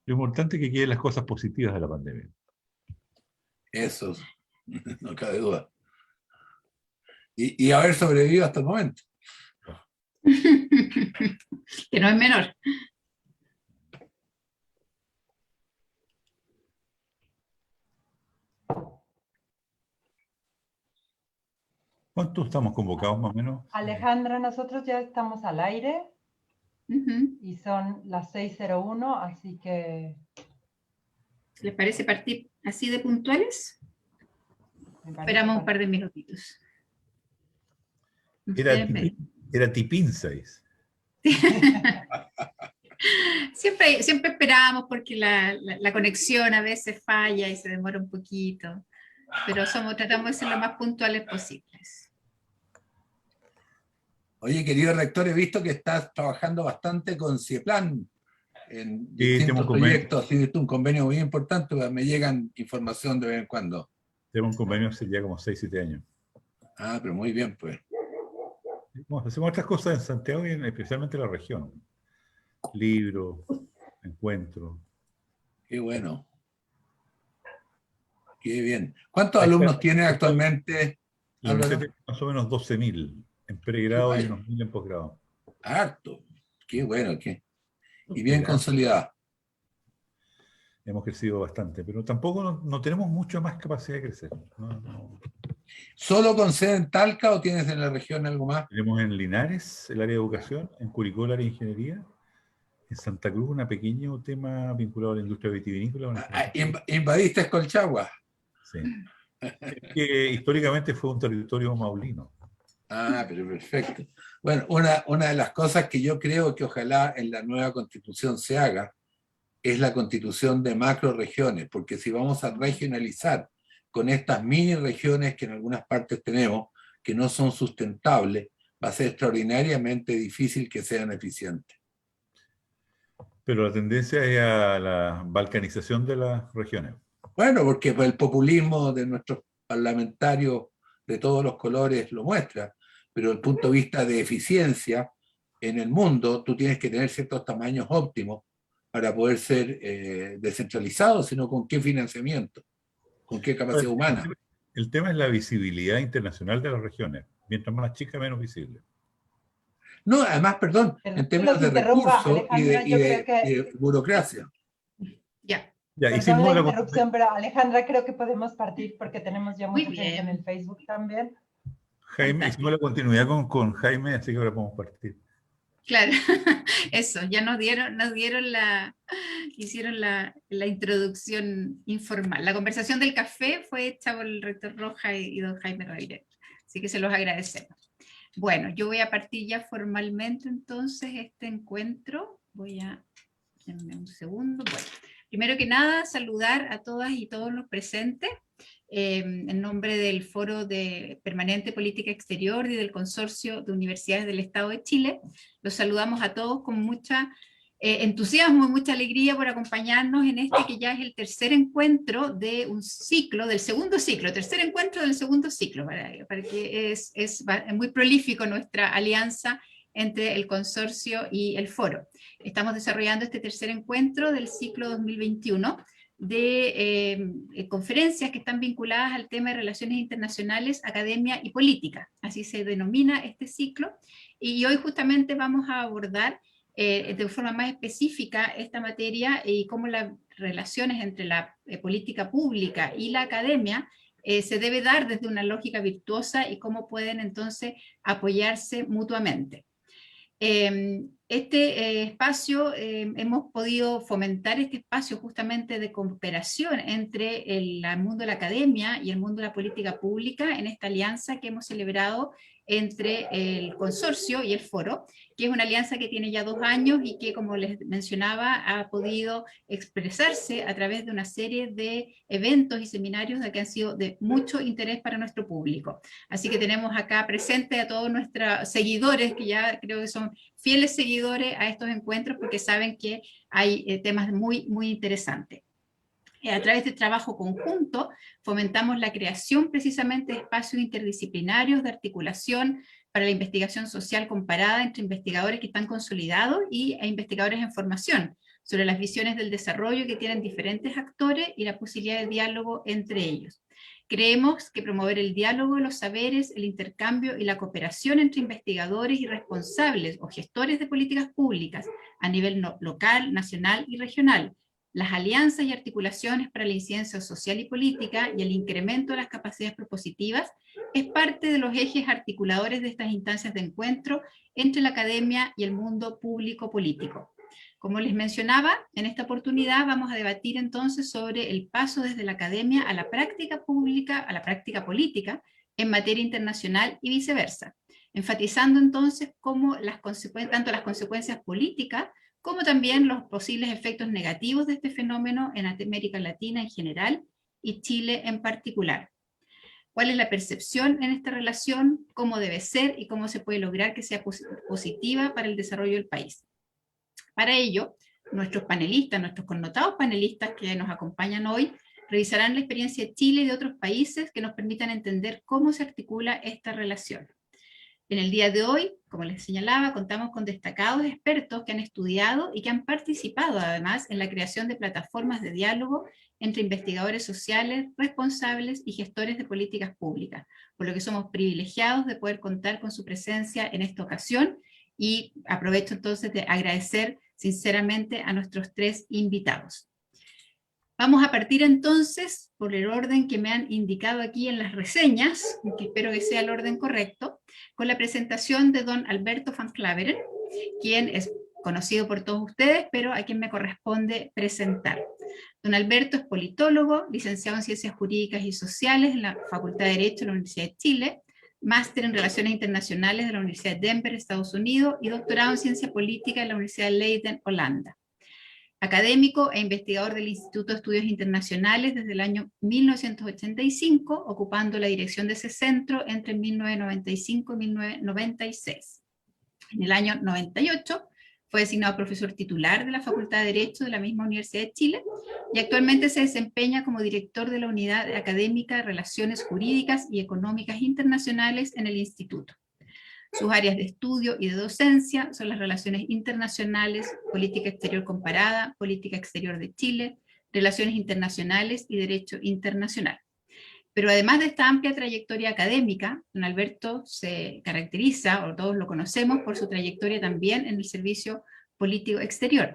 Lo importante es que queden las cosas positivas de la pandemia. Eso, no cabe duda. Y haber sobrevivido hasta el momento. Que no es menor. ¿Cuántos estamos convocados más o menos? Alejandra, nosotros ya estamos al aire y son las 6:01, así que... ¿Les parece partir así de puntuales? Esperamos un par de minutitos. Era tipín 6. Siempre esperamos porque la conexión a veces falla y se demora un poquito, pero tratamos de ser lo más puntuales posibles. Oye, querido rector, he visto que estás trabajando bastante con CIEPLAN en distintos proyectos, tienes un convenio muy importante, me llegan información de vez en cuando. Tenemos un convenio hace ya como 6, 7 años. Ah, pero muy bien, pues. Hacemos otras cosas en Santiago y especialmente en la región. Libros, encuentros. Qué bueno. Qué bien. ¿Cuántos alumnos tienes actualmente? La universidad tiene más o menos 12.000 en pregrado y unos 1.000 en posgrado. Harto. Qué bueno. Y bien consolidada. Hemos crecido bastante, pero tampoco no tenemos mucha más capacidad de crecer. No. ¿Solo con sede en Talca o tienes en la región algo más? Tenemos en Linares el área de educación, en Curicó el área de ingeniería, en Santa Cruz un pequeño tema vinculado a la industria vitivinícola. ¿Invadiste Colchagua? Sí. Que históricamente fue un territorio maulino. Ah, pero perfecto. Bueno, una de las cosas que yo creo que ojalá en la nueva constitución se haga es la constitución de macroregiones, porque si vamos a regionalizar con estas mini regiones que en algunas partes tenemos, que no son sustentables, va a ser extraordinariamente difícil que sean eficientes. Pero la tendencia es a la balcanización de las regiones. Bueno, porque el populismo de nuestros parlamentarios de todos los colores lo muestra, pero desde el punto de vista de eficiencia en el mundo, tú tienes que tener ciertos tamaños óptimos para poder ser descentralizado, sino con qué financiamiento, con qué capacidad humana. El tema es la visibilidad internacional de las regiones. Mientras más chica, menos visible. No, además, perdón, en términos de recursos y de burocracia. Perdón la interrupción, pero Alejandra, creo que podemos partir porque tenemos ya mucha gente en el Facebook también. Jaime, hicimos la continuidad con Jaime, así que ahora podemos partir. Claro, eso, ya hicieron la introducción informal. La conversación del café fue hecha por el rector Roja y don Jaime Rodríguez, así que se los agradecemos. Bueno, yo voy a partir ya formalmente entonces este encuentro. Denme un segundo. Bueno, primero que nada, saludar a todas y todos los presentes. En nombre del Foro de Permanente Política Exterior y del Consorcio de Universidades del Estado de Chile, los saludamos a todos con mucha entusiasmo y mucha alegría por acompañarnos en este que ya es el tercer encuentro de un ciclo, del segundo ciclo, tercer encuentro del segundo ciclo, para que es muy prolífico nuestra alianza entre el consorcio y el foro. Estamos desarrollando este tercer encuentro del ciclo 2021 de conferencias que están vinculadas al tema de relaciones internacionales, academia y política. Así se denomina este ciclo. Y hoy justamente vamos a abordar de forma más específica esta materia y cómo las relaciones entre la política pública y la academia se debe dar desde una lógica virtuosa y cómo pueden entonces apoyarse mutuamente. Este espacio, hemos podido fomentar este espacio justamente de cooperación entre el mundo de la academia y el mundo de la política pública en esta alianza que hemos celebrado entre el consorcio y el foro, que es una alianza que tiene ya 2 años y que, como les mencionaba, ha podido expresarse a través de una serie de eventos y seminarios que han sido de mucho interés para nuestro público. Así que tenemos acá presente a todos nuestros seguidores, que ya creo que son fieles seguidores a estos encuentros porque saben que hay temas muy, muy interesantes. A través de trabajo conjunto fomentamos la creación precisamente de espacios interdisciplinarios de articulación para la investigación social comparada entre investigadores que están consolidados e investigadores en formación, sobre las visiones del desarrollo que tienen diferentes actores y la posibilidad de diálogo entre ellos. Creemos que promover el diálogo, los saberes, el intercambio y la cooperación entre investigadores y responsables o gestores de políticas públicas a nivel local, nacional y regional, las alianzas y articulaciones para la incidencia social y política y el incremento de las capacidades propositivas es parte de los ejes articuladores de estas instancias de encuentro entre la academia y el mundo público político. Como les mencionaba, en esta oportunidad vamos a debatir entonces sobre el paso desde la academia a la práctica pública, a la práctica política en materia internacional y viceversa, enfatizando entonces cómo tanto las consecuencias políticas como también los posibles efectos negativos de este fenómeno en América Latina en general y Chile en particular. ¿Cuál es la percepción en esta relación? ¿Cómo debe ser y cómo se puede lograr que sea positiva para el desarrollo del país? Para ello, nuestros panelistas, nuestros connotados panelistas que nos acompañan hoy, revisarán la experiencia de Chile y de otros países que nos permitan entender cómo se articula esta relación. En el día de hoy, como les señalaba, contamos con destacados expertos que han estudiado y que han participado además en la creación de plataformas de diálogo entre investigadores sociales, responsables y gestores de políticas públicas, por lo que somos privilegiados de poder contar con su presencia en esta ocasión y aprovecho entonces de agradecer sinceramente a nuestros tres invitados. Vamos a partir entonces por el orden que me han indicado aquí en las reseñas, que espero que sea el orden correcto, con la presentación de don Alberto Van Klaveren, quien es conocido por todos ustedes, pero a quien me corresponde presentar. Don Alberto es politólogo, licenciado en Ciencias Jurídicas y Sociales en la Facultad de Derecho de la Universidad de Chile, máster en Relaciones Internacionales de la Universidad de Denver, Estados Unidos, y doctorado en Ciencia Política de la Universidad de Leiden, Holanda. Académico e investigador del Instituto de Estudios Internacionales desde el año 1985, ocupando la dirección de ese centro entre 1995 y 1996. En el año 98 fue designado profesor titular de la Facultad de Derecho de la misma Universidad de Chile y actualmente se desempeña como director de la Unidad Académica de Relaciones Jurídicas y Económicas Internacionales en el Instituto. Sus áreas de estudio y de docencia son las relaciones internacionales, política exterior comparada, política exterior de Chile, relaciones internacionales y derecho internacional. Pero además de esta amplia trayectoria académica, don Alberto se caracteriza, o todos lo conocemos, por su trayectoria también en el servicio político exterior.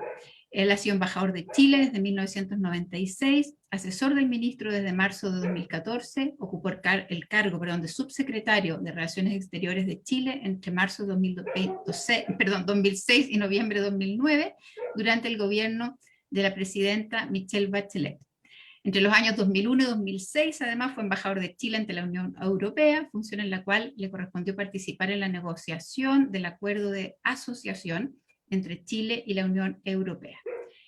Él ha sido embajador de Chile desde 1996, asesor del ministro desde marzo de 2014, ocupó el cargo de subsecretario de Relaciones Exteriores de Chile entre marzo de 2006 y noviembre de 2009, durante el gobierno de la presidenta Michelle Bachelet. Entre los años 2001 y 2006, además, fue embajador de Chile ante la Unión Europea, función en la cual le correspondió participar en la negociación del acuerdo de asociación entre Chile y la Unión Europea.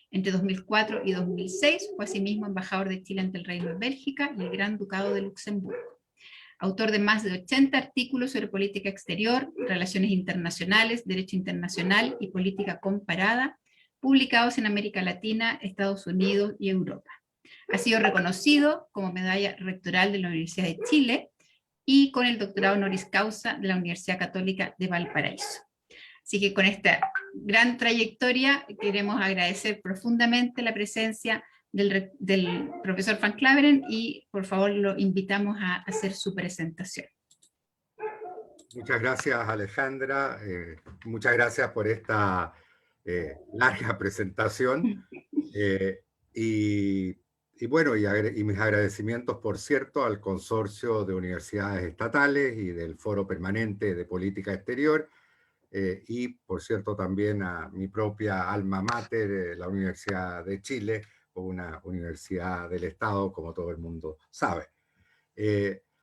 Entre 2004 y 2006 fue asimismo embajador de Chile ante el Reino de Bélgica y el Gran Ducado de Luxemburgo. Autor de más de 80 artículos sobre política exterior, relaciones internacionales, derecho internacional y política comparada, publicados en América Latina, Estados Unidos y Europa. Ha sido reconocido como medalla rectoral de la Universidad de Chile y con el doctorado honoris causa de la Universidad Católica de Valparaíso. Así que con esta gran trayectoria queremos agradecer profundamente la presencia del profesor Van Klaveren y por favor lo invitamos a hacer su presentación. Muchas gracias, Alejandra. Muchas gracias por esta larga presentación. Y bueno, y mis agradecimientos, por cierto, al Consorcio de Universidades Estatales y del Foro Permanente de Política Exterior, y por cierto también a mi propia alma mater, la Universidad de Chile, una universidad del Estado, como todo el mundo sabe.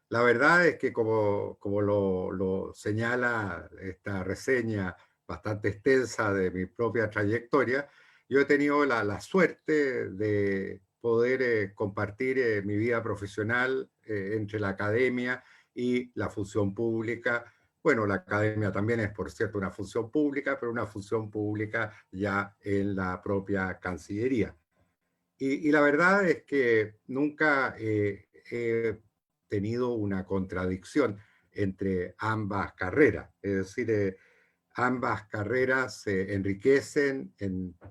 La verdad es que como lo señala esta reseña bastante extensa de mi propia trayectoria, yo he tenido la suerte de poder compartir mi vida profesional entre la academia y la función pública. Bueno, la academia también es, por cierto, una función pública, pero una función pública ya en la propia Cancillería. Y la verdad es que nunca he tenido una contradicción entre ambas carreras. Es decir, ambas carreras se enriquecen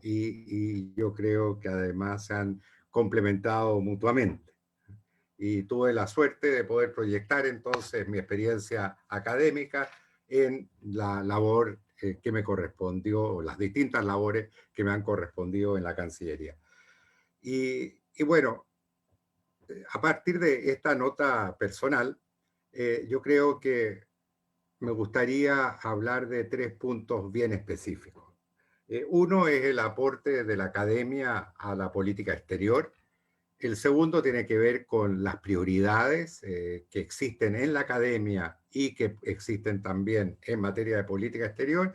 y yo creo que además se han complementado mutuamente. Y tuve la suerte de poder proyectar entonces mi experiencia académica en la labor que me correspondió, o las distintas labores que me han correspondido en la Cancillería. Y bueno, a partir de esta nota personal, yo creo que me gustaría hablar de 3 puntos bien específicos. Uno es el aporte de la academia a la política exterior. El segundo tiene que ver con las prioridades que existen en la academia y que existen también en materia de política exterior.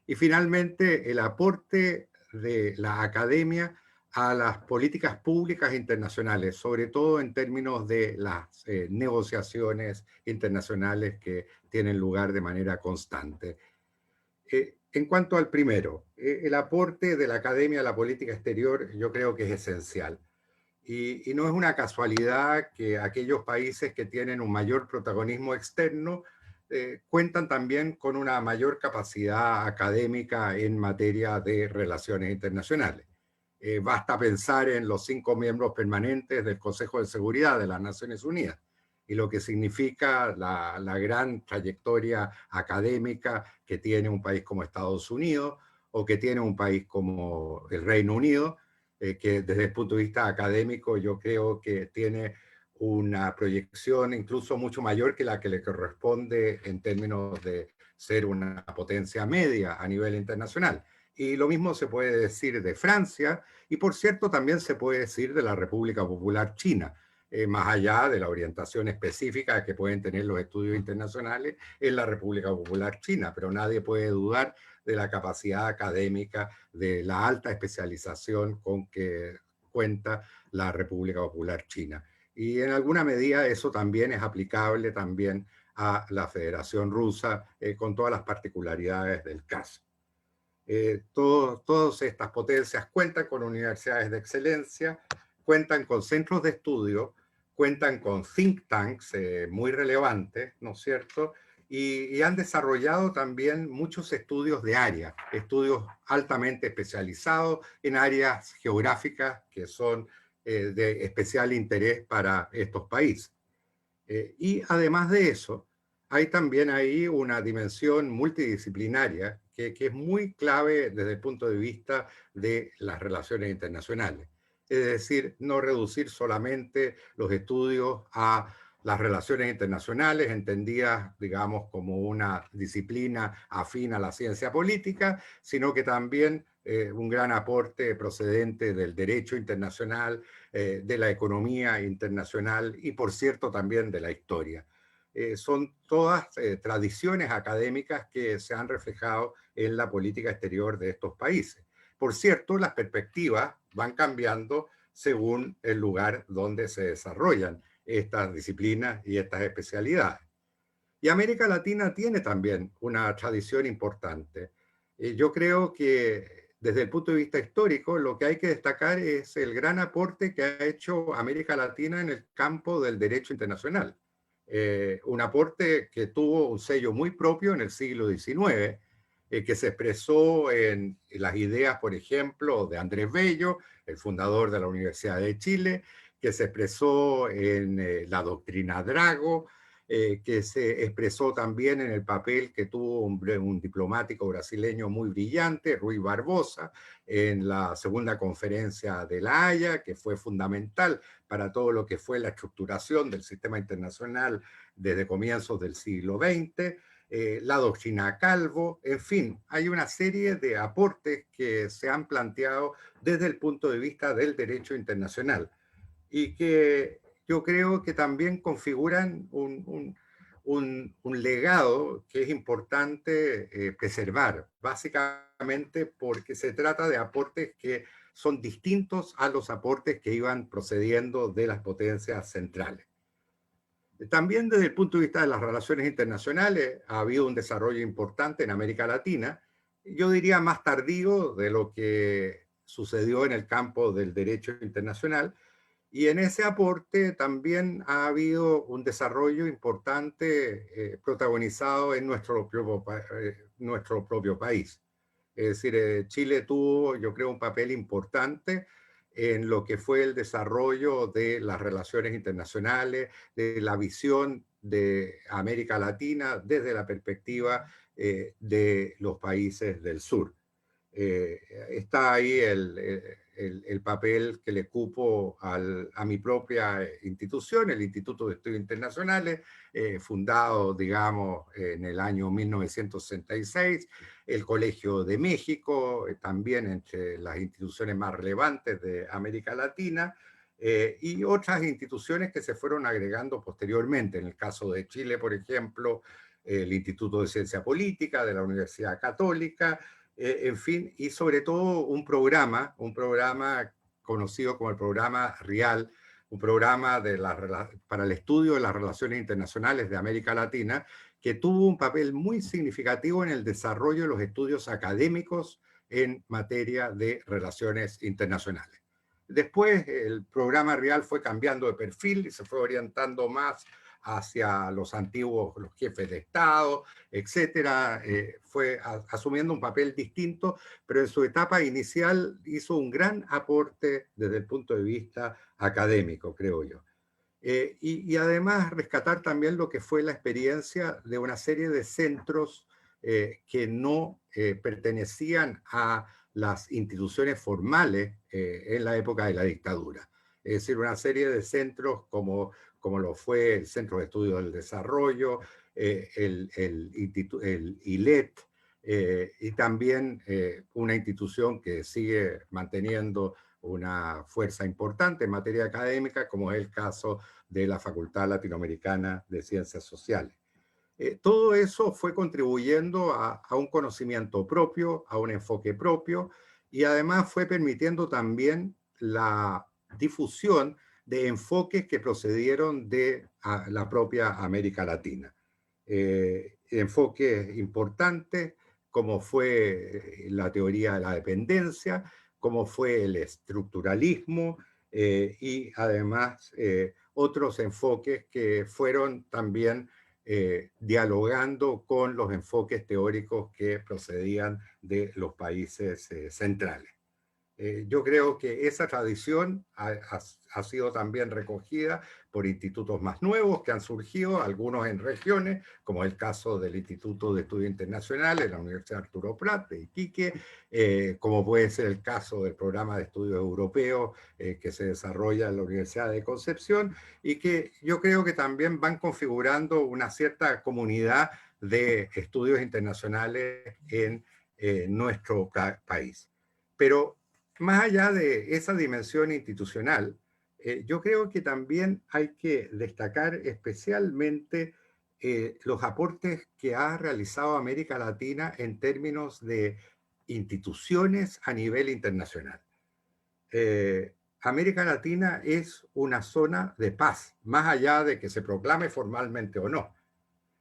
Y finalmente, el aporte de la academia a las políticas públicas internacionales, sobre todo en términos de las negociaciones internacionales que tienen lugar de manera constante. En cuanto al primero, el aporte de la academia a la política exterior yo creo que es esencial. Y no es una casualidad que aquellos países que tienen un mayor protagonismo externo cuentan también con una mayor capacidad académica en materia de relaciones internacionales. Basta pensar en los 5 miembros permanentes del Consejo de Seguridad de las Naciones Unidas y lo que significa la gran trayectoria académica que tiene un país como Estados Unidos o que tiene un país como el Reino Unido, que desde el punto de vista académico yo creo que tiene una proyección incluso mucho mayor que la que le corresponde en términos de ser una potencia media a nivel internacional. Y lo mismo se puede decir de Francia, y por cierto también se puede decir de la República Popular China, más allá de la orientación específica que pueden tener los estudios internacionales en la República Popular China, pero nadie puede dudar de la capacidad académica, de la alta especialización con que cuenta la República Popular China. Y en alguna medida eso también es aplicable también a la Federación Rusa, con todas las particularidades del caso. Todas estas potencias cuentan con universidades de excelencia, cuentan con centros de estudio, cuentan con think tanks muy relevantes, ¿no es cierto? Y han desarrollado también muchos estudios de área, estudios altamente especializados en áreas geográficas que son de especial interés para estos países. Y además de eso, hay también ahí una dimensión multidisciplinaria que es muy clave desde el punto de vista de las relaciones internacionales. Es decir, no reducir solamente los estudios a las relaciones internacionales, entendidas, digamos, como una disciplina afín a la ciencia política, sino que también un gran aporte procedente del derecho internacional, de la economía internacional y, por cierto, también de la historia. Son todas tradiciones académicas que se han reflejado en la política exterior de estos países. Por cierto, las perspectivas van cambiando según el lugar donde se desarrollan estas disciplinas y estas especialidades. Y América Latina tiene también una tradición importante. Yo creo que desde el punto de vista histórico, lo que hay que destacar es el gran aporte que ha hecho América Latina en el campo del derecho internacional. Un aporte que tuvo un sello muy propio en el siglo XIX, que se expresó en las ideas, por ejemplo, de Andrés Bello, el fundador de la Universidad de Chile, que se expresó en la doctrina Drago, que se expresó también en el papel que tuvo un diplomático brasileño muy brillante, Rui Barbosa, en la segunda conferencia de La Haya, que fue fundamental para todo lo que fue la estructuración del sistema internacional desde comienzos del siglo XX, la doctrina Calvo, en fin, hay una serie de aportes que se han planteado desde el punto de vista del derecho internacional y que yo creo que también configuran un legado que es importante preservar, básicamente porque se trata de aportes que son distintos a los aportes que iban procediendo de las potencias centrales. También desde el punto de vista de las relaciones internacionales ha habido un desarrollo importante en América Latina, yo diría más tardío de lo que sucedió en el campo del derecho internacional, y en ese aporte también ha habido un desarrollo importante protagonizado en nuestro propio nuestro propio país. Es decir, Chile tuvo, yo creo, un papel importante en lo que fue el desarrollo de las relaciones internacionales, de la visión de América Latina desde la perspectiva de los países del sur. Está ahí el papel que le cupo a mi propia institución, el Instituto de Estudios Internacionales, fundado, digamos, en el año 1966, el Colegio de México, también entre las instituciones más relevantes de América Latina, y otras instituciones que se fueron agregando posteriormente. En el caso de Chile, por ejemplo, el Instituto de Ciencia Política de la Universidad Católica, en fin, y sobre todo un programa conocido como el programa RIAL, un programa para el estudio de las relaciones internacionales de América Latina, que tuvo un papel muy significativo en el desarrollo de los estudios académicos en materia de relaciones internacionales. Después el programa RIAL fue cambiando de perfil y se fue orientando más hacia los antiguos, los jefes de Estado, etcétera, fue asumiendo un papel distinto, pero en su etapa inicial hizo un gran aporte desde el punto de vista académico, creo yo. Y además rescatar también lo que fue la experiencia de una serie de centros que no pertenecían a las instituciones formales en la época de la dictadura. Es decir, una serie de centros como lo fue el Centro de Estudios del Desarrollo, el ILET, y también una institución que sigue manteniendo una fuerza importante en materia académica, como es el caso de la Facultad Latinoamericana de Ciencias Sociales. Todo eso fue contribuyendo a un conocimiento propio, a un enfoque propio, y además fue permitiendo también la difusión de enfoques que procedieron de la propia América Latina. Enfoques importantes como fue la teoría de la dependencia, como fue el estructuralismo y además otros enfoques que fueron también dialogando con los enfoques teóricos que procedían de los países centrales. Yo creo que esa tradición ha sido también recogida por institutos más nuevos que han surgido, algunos en regiones, como el caso del Instituto de Estudios Internacionales de la Universidad Arturo Prat de Iquique, como puede ser el caso del Programa de Estudios Europeos que se desarrolla en la Universidad de Concepción, y que yo creo que también van configurando una cierta comunidad de estudios internacionales en nuestro país. Pero más allá de esa dimensión institucional, yo creo que también hay que destacar especialmente los aportes que ha realizado América Latina en términos de instituciones a nivel internacional. América Latina es una zona de paz, más allá de que se proclame formalmente o no.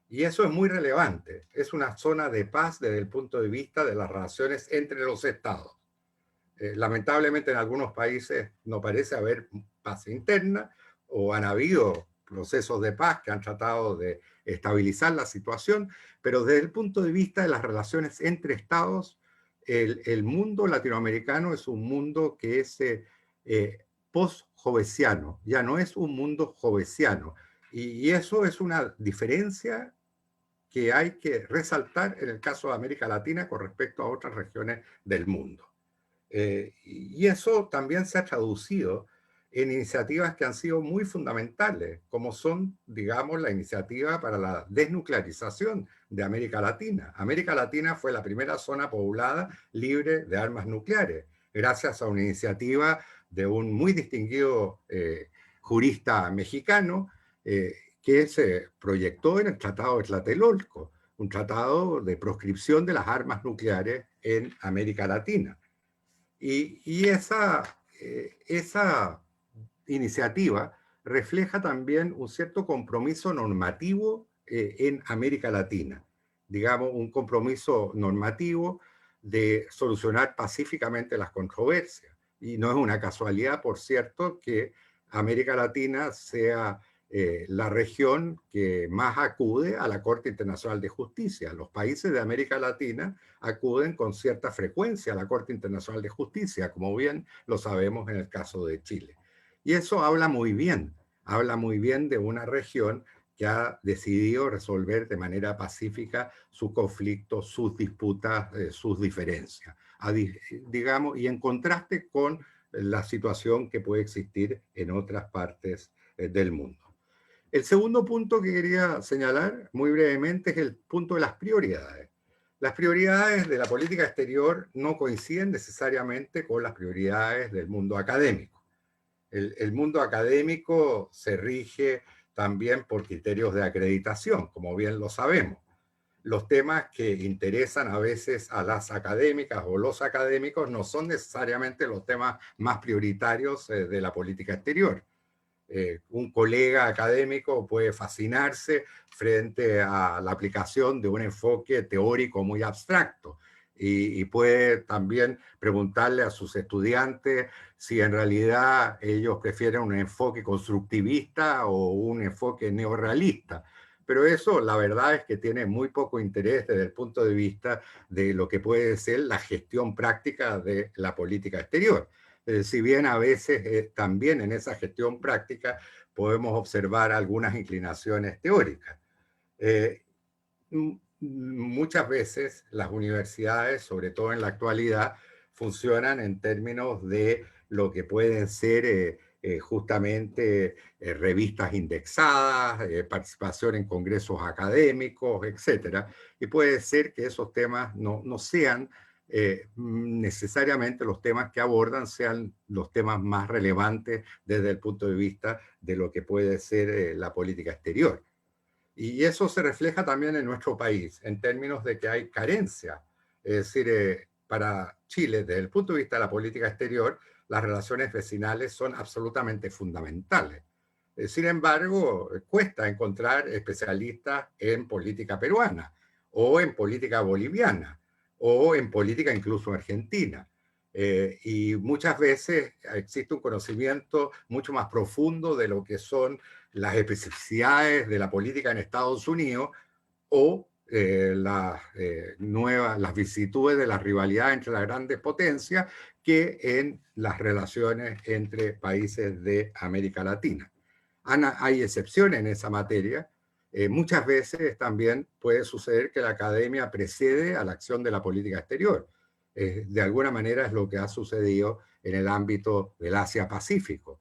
Y eso es muy relevante. Es una zona de paz desde el punto de vista de las relaciones entre los estados. Lamentablemente en algunos países no parece haber paz interna o han habido procesos de paz que han tratado de estabilizar la situación, pero desde el punto de vista de las relaciones entre estados, el mundo latinoamericano es un mundo que es post-jovesiano, ya no es un mundo jovesiano, y eso es una diferencia que hay que resaltar en el caso de América Latina con respecto a otras regiones del mundo. Y eso también se ha traducido en iniciativas que han sido muy fundamentales, como son, digamos, la iniciativa para la desnuclearización de América Latina. América Latina fue la primera zona poblada libre de armas nucleares, gracias a una iniciativa de un muy distinguido jurista mexicano que se proyectó en el Tratado de Tlatelolco, un tratado de proscripción de las armas nucleares en América Latina. Y esa iniciativa refleja también un cierto compromiso normativo en América Latina, digamos, un compromiso normativo de solucionar pacíficamente las controversias. Y no es una casualidad, por cierto, que América Latina sea la región que más acude a la Corte Internacional de Justicia. Los países de América Latina acuden con cierta frecuencia a la Corte Internacional de Justicia, como bien lo sabemos en el caso de Chile. Y eso habla muy bien de una región que ha decidido resolver de manera pacífica su conflicto, sus disputas, sus diferencias, digamos, y en contraste con la situación que puede existir en otras partes del mundo. El segundo punto que quería señalar muy brevemente es el punto de las prioridades. Las prioridades de la política exterior no coinciden necesariamente con las prioridades del mundo académico. El mundo académico se rige también por criterios de acreditación, como bien lo sabemos. Los temas que interesan a veces a las académicas o los académicos no son necesariamente los temas más prioritarios de la política exterior. Un colega académico puede fascinarse frente a la aplicación de un enfoque teórico muy abstracto y puede también preguntarle a sus estudiantes si en realidad ellos prefieren un enfoque constructivista o un enfoque neorrealista. Pero eso, la verdad es que tiene muy poco interés desde el punto de vista de lo que puede ser la gestión práctica de la política exterior. Si bien a veces también en esa gestión práctica podemos observar algunas inclinaciones teóricas. Muchas veces las universidades, sobre todo en la actualidad, funcionan en términos de lo que pueden ser justamente revistas indexadas, participación en congresos académicos, etc. Y puede ser que esos temas no sean necesariamente los temas que abordan sean los temas más relevantes desde el punto de vista de lo que puede ser la política exterior. Y eso se refleja también en nuestro país, en términos de que hay carencia. Es decir, para Chile, desde el punto de vista de la política exterior, las relaciones vecinales son absolutamente fundamentales. Sin embargo, cuesta encontrar especialistas en política peruana o en política boliviana o en política incluso argentina. Y muchas veces existe un conocimiento mucho más profundo de lo que son las especificidades de la política en Estados Unidos o las vicisitudes de la rivalidad entre las grandes potencias que en las relaciones entre países de América Latina. Hay excepciones en esa materia. Muchas veces también puede suceder que la academia precede a la acción de la política exterior. De alguna manera es lo que ha sucedido en el ámbito del Asia-Pacífico.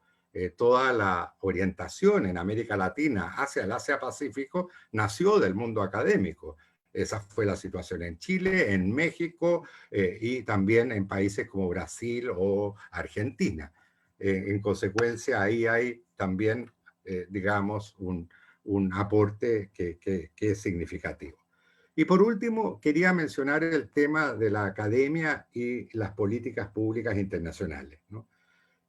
Toda la orientación en América Latina hacia el Asia-Pacífico nació del mundo académico. Esa fue la situación en Chile, en México y también en países como Brasil o Argentina. En consecuencia, ahí hay también digamos, un aporte que es significativo. Y por último, quería mencionar el tema de la academia y las políticas públicas internacionales, ¿no?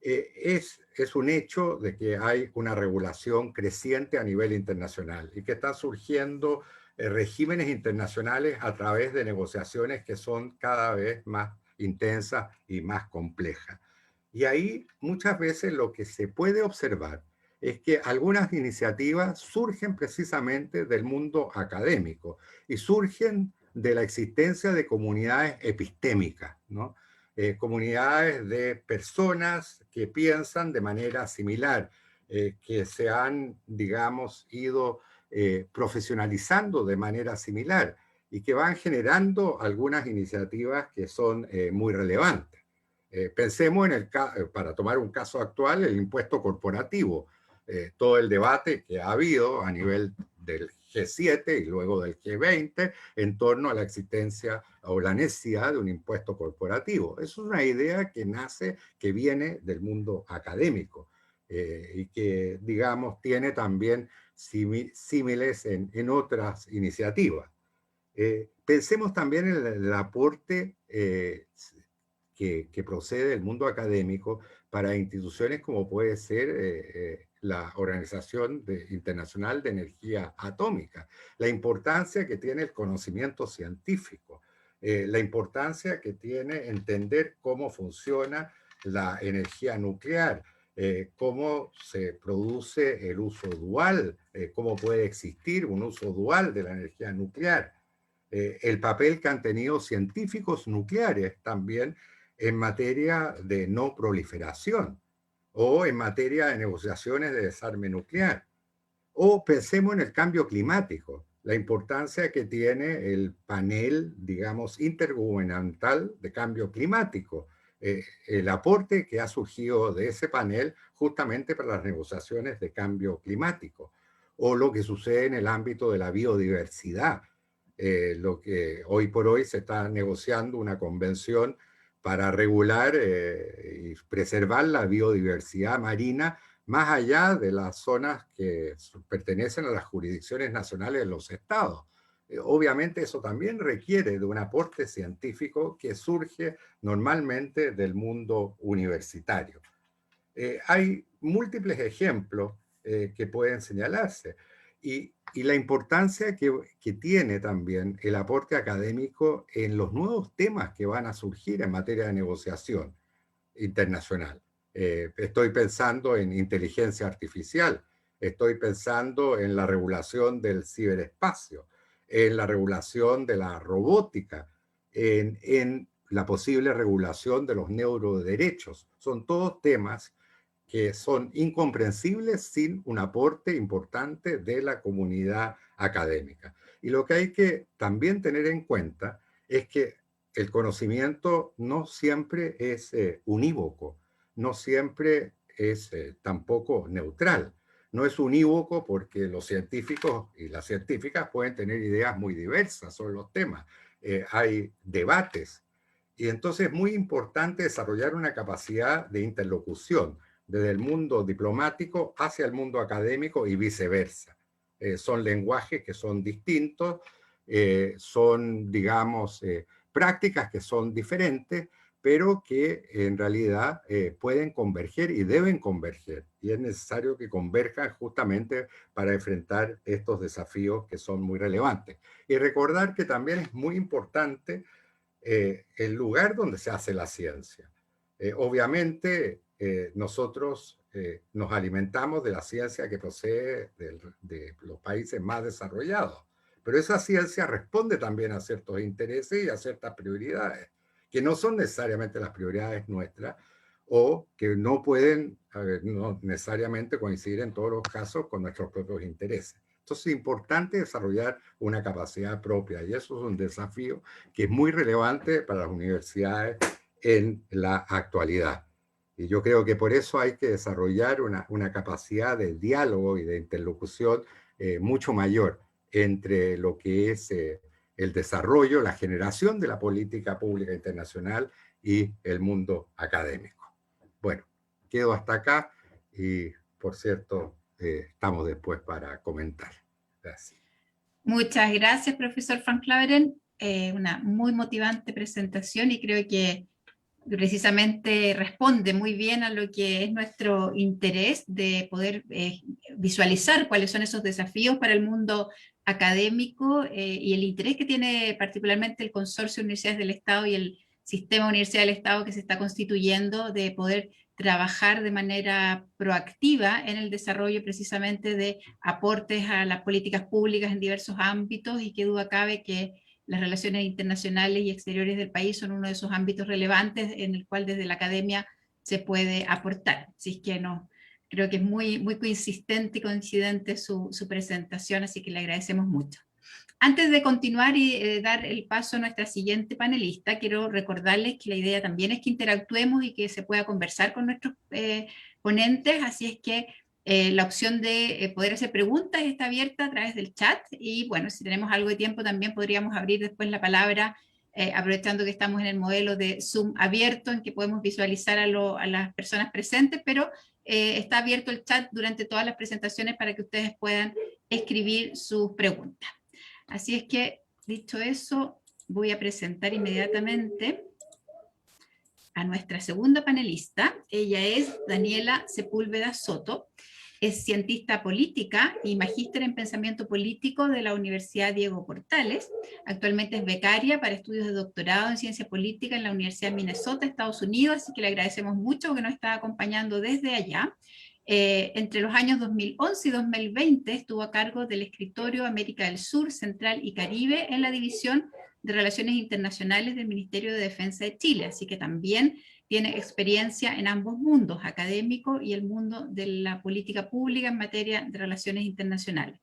Es un hecho de que hay una regulación creciente a nivel internacional y que están surgiendo regímenes internacionales a través de negociaciones que son cada vez más intensas y más complejas. Y ahí muchas veces lo que se puede observar es que algunas iniciativas surgen precisamente del mundo académico y surgen de la existencia de comunidades epistémicas, ¿no? Comunidades de personas que piensan de manera similar, que se han, digamos, ido profesionalizando de manera similar y que van generando algunas iniciativas que son muy relevantes. Pensemos para tomar un caso actual, el impuesto corporativo. Todo el debate que ha habido a nivel del G7 y luego del G20 en torno a la existencia o la necesidad de un impuesto corporativo. Es una idea que nace, que viene del mundo académico y que, digamos, tiene también símiles en otras iniciativas. Pensemos también en el aporte que procede del mundo académico para instituciones como puede ser la Organización Internacional de Energía Atómica, la importancia que tiene el conocimiento científico, la importancia que tiene entender cómo funciona la energía nuclear, cómo se produce el uso dual, cómo puede existir un uso dual de la energía nuclear, el papel que han tenido científicos nucleares también en materia de no proliferación o en materia de negociaciones de desarme nuclear. O pensemos en el cambio climático, la importancia que tiene el panel, digamos, intergubernamental de cambio climático, el aporte que ha surgido de ese panel justamente para las negociaciones de cambio climático, o lo que sucede en el ámbito de la biodiversidad, lo que hoy por hoy se está negociando una convención para regular y preservar la biodiversidad marina más allá de las zonas que pertenecen a las jurisdicciones nacionales de los estados. Obviamente eso también requiere de un aporte científico que surge normalmente del mundo universitario. Hay múltiples ejemplos que pueden señalarse y la importancia que tiene también el aporte académico en los nuevos temas que van a surgir en materia de negociación internacional. Estoy pensando en inteligencia artificial, estoy pensando en la regulación del ciberespacio, en la regulación de la robótica, en la posible regulación de los neuroderechos. Son todos temas que son incomprensibles sin un aporte importante de la comunidad académica. Y lo que hay que también tener en cuenta es que el conocimiento no siempre es unívoco, no siempre es tampoco neutral. No es unívoco porque los científicos y las científicas pueden tener ideas muy diversas sobre los temas. Hay debates. Y entonces es muy importante desarrollar una capacidad de interlocución desde el mundo diplomático hacia el mundo académico y viceversa. Son lenguajes que son distintos, son, digamos, prácticas que son diferentes, pero que en realidad pueden converger y deben converger. Y es necesario que converjan justamente para enfrentar estos desafíos que son muy relevantes. Y recordar que también es muy importante el lugar donde se hace la ciencia. Obviamente, nosotros nos alimentamos de la ciencia que procede de los países más desarrollados, pero esa ciencia responde también a ciertos intereses y a ciertas prioridades, que no son necesariamente las prioridades nuestras o que no pueden no necesariamente coincidir en todos los casos con nuestros propios intereses. Entonces es importante desarrollar una capacidad propia y eso es un desafío que es muy relevante para las universidades en la actualidad. Y yo creo que por eso hay que desarrollar una capacidad de diálogo y de interlocución mucho mayor entre lo que es el desarrollo, la generación de la política pública internacional y el mundo académico. Bueno, quedo hasta acá y, por cierto, estamos después para comentar. Gracias. Muchas gracias, profesor Van Claveren. Una muy motivante presentación y creo que precisamente responde muy bien a lo que es nuestro interés de poder visualizar cuáles son esos desafíos para el mundo académico y el interés que tiene particularmente el Consorcio de Universidades del Estado y el Sistema de Universidad del Estado que se está constituyendo de poder trabajar de manera proactiva en el desarrollo precisamente de aportes a las políticas públicas en diversos ámbitos y qué duda cabe que las relaciones internacionales y exteriores del país son uno de esos ámbitos relevantes en el cual desde la academia se puede aportar. Así es que no, creo que es muy, muy consistente y coincidente su presentación, así que le agradecemos mucho. Antes de continuar y dar el paso a nuestra siguiente panelista, quiero recordarles que la idea también es que interactuemos y que se pueda conversar con nuestros ponentes, así es que la opción de poder hacer preguntas está abierta a través del chat y bueno, si tenemos algo de tiempo también podríamos abrir después la palabra aprovechando que estamos en el modelo de Zoom abierto en que podemos visualizar a las personas presentes, pero está abierto el chat durante todas las presentaciones para que ustedes puedan escribir sus preguntas. Así es que, dicho eso, voy a presentar inmediatamente a nuestra segunda panelista. Ella es Daniela Sepúlveda Soto. Es cientista política y magíster en pensamiento político de la Universidad Diego Portales. Actualmente es becaria para estudios de doctorado en ciencia política en la Universidad de Minnesota, Estados Unidos, así que le agradecemos mucho que nos está acompañando desde allá. Entre los años 2011 y 2020 estuvo a cargo del escritorio América del Sur, Central y Caribe en la División de Relaciones Internacionales del Ministerio de Defensa de Chile, así que también tiene experiencia en ambos mundos, académico y el mundo de la política pública en materia de relaciones internacionales.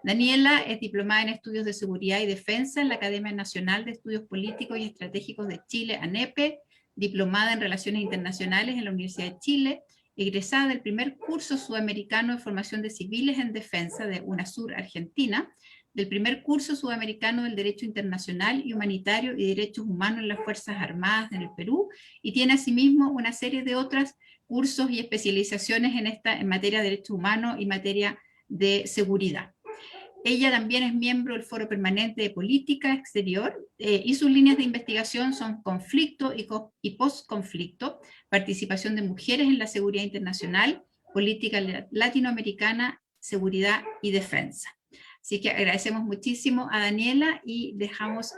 Daniela es diplomada en estudios de seguridad y defensa en la Academia Nacional de Estudios Políticos y Estratégicos de Chile, ANEPE, diplomada en relaciones internacionales en la Universidad de Chile, egresada del primer curso sudamericano de formación de civiles en defensa de UNASUR Argentina, del primer curso sudamericano del Derecho Internacional y Humanitario y Derechos Humanos en las Fuerzas Armadas en el Perú, y tiene asimismo una serie de otros cursos y especializaciones en materia de derechos humanos y materia de seguridad. Ella también es miembro del Foro Permanente de Política Exterior y sus líneas de investigación son conflicto y postconflicto, participación de mujeres en la seguridad internacional, política latinoamericana, seguridad y defensa. Así que agradecemos muchísimo a Daniela y dejamos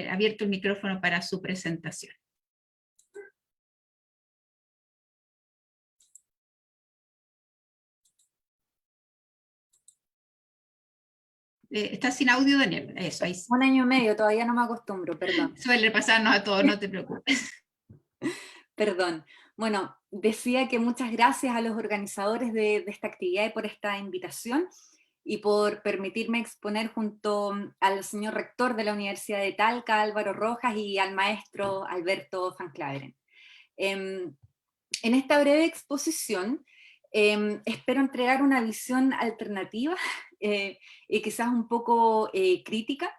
abierto el micrófono para su presentación. Estás sin audio, Daniela. Eso, ahí sí. 1 año y medio, todavía no me acostumbro, perdón. Suele pasarnos a todos, no te preocupes. Perdón. Bueno, decía que muchas gracias a los organizadores de esta actividad y por esta invitación y por permitirme exponer junto al señor rector de la Universidad de Talca, Álvaro Rojas, y al maestro Alberto Van Claveren. En esta breve exposición espero entregar una visión alternativa y quizás un poco crítica,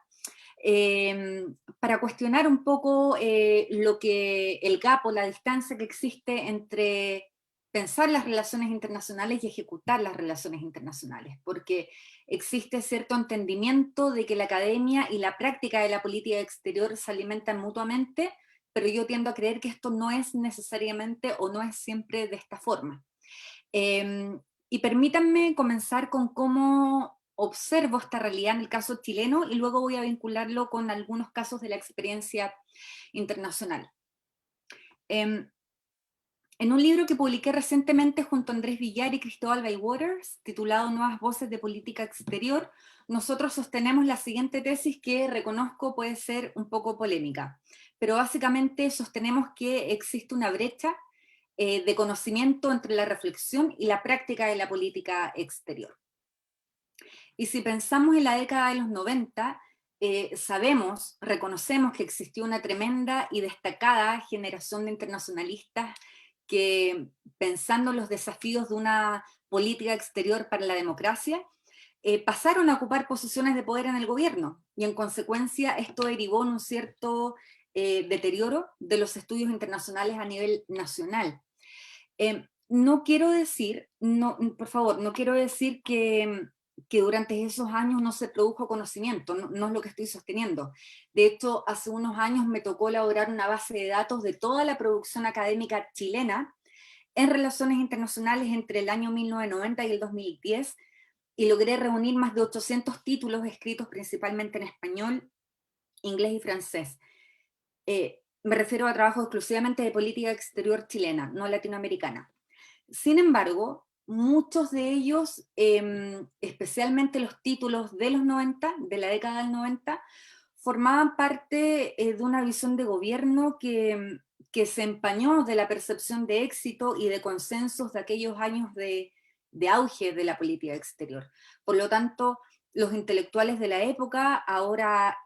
para cuestionar un poco lo que el gap o la distancia que existe entre pensar las relaciones internacionales y ejecutar las relaciones internacionales, porque existe cierto entendimiento de que la academia y la práctica de la política exterior se alimentan mutuamente, pero yo tiendo a creer que esto no es necesariamente o no es siempre de esta forma. Y permítanme comenzar con cómo observo esta realidad en el caso chileno y luego voy a vincularlo con algunos casos de la experiencia internacional. En un libro que publiqué recientemente junto a Andrés Villar y Cristóbal Bywaters, titulado Nuevas Voces de Política Exterior, nosotros sostenemos la siguiente tesis que reconozco puede ser un poco polémica, pero básicamente sostenemos que existe una brecha de conocimiento entre la reflexión y la práctica de la política exterior. Y si pensamos en la década de los 90, reconocemos que existió una tremenda y destacada generación de internacionalistas que, pensando en los desafíos de una política exterior para la democracia, pasaron a ocupar posiciones de poder en el gobierno, y en consecuencia esto derivó en un cierto deterioro de los estudios internacionales a nivel nacional. No quiero decir, por favor, no quiero decir que durante esos años no se produjo conocimiento, no es lo que estoy sosteniendo. De hecho, hace unos años me tocó elaborar una base de datos de toda la producción académica chilena en relaciones internacionales entre el año 1990 y el 2010, y logré reunir más de 800 títulos escritos principalmente en español, inglés y francés. Me refiero a trabajos exclusivamente de política exterior chilena, no latinoamericana. Sin embargo, muchos de ellos, especialmente los títulos de los 90, de la década del 90, formaban parte de una visión de gobierno que se empañó de la percepción de éxito y de consensos de aquellos años de auge de la política exterior. Por lo tanto, los intelectuales de la época, ahora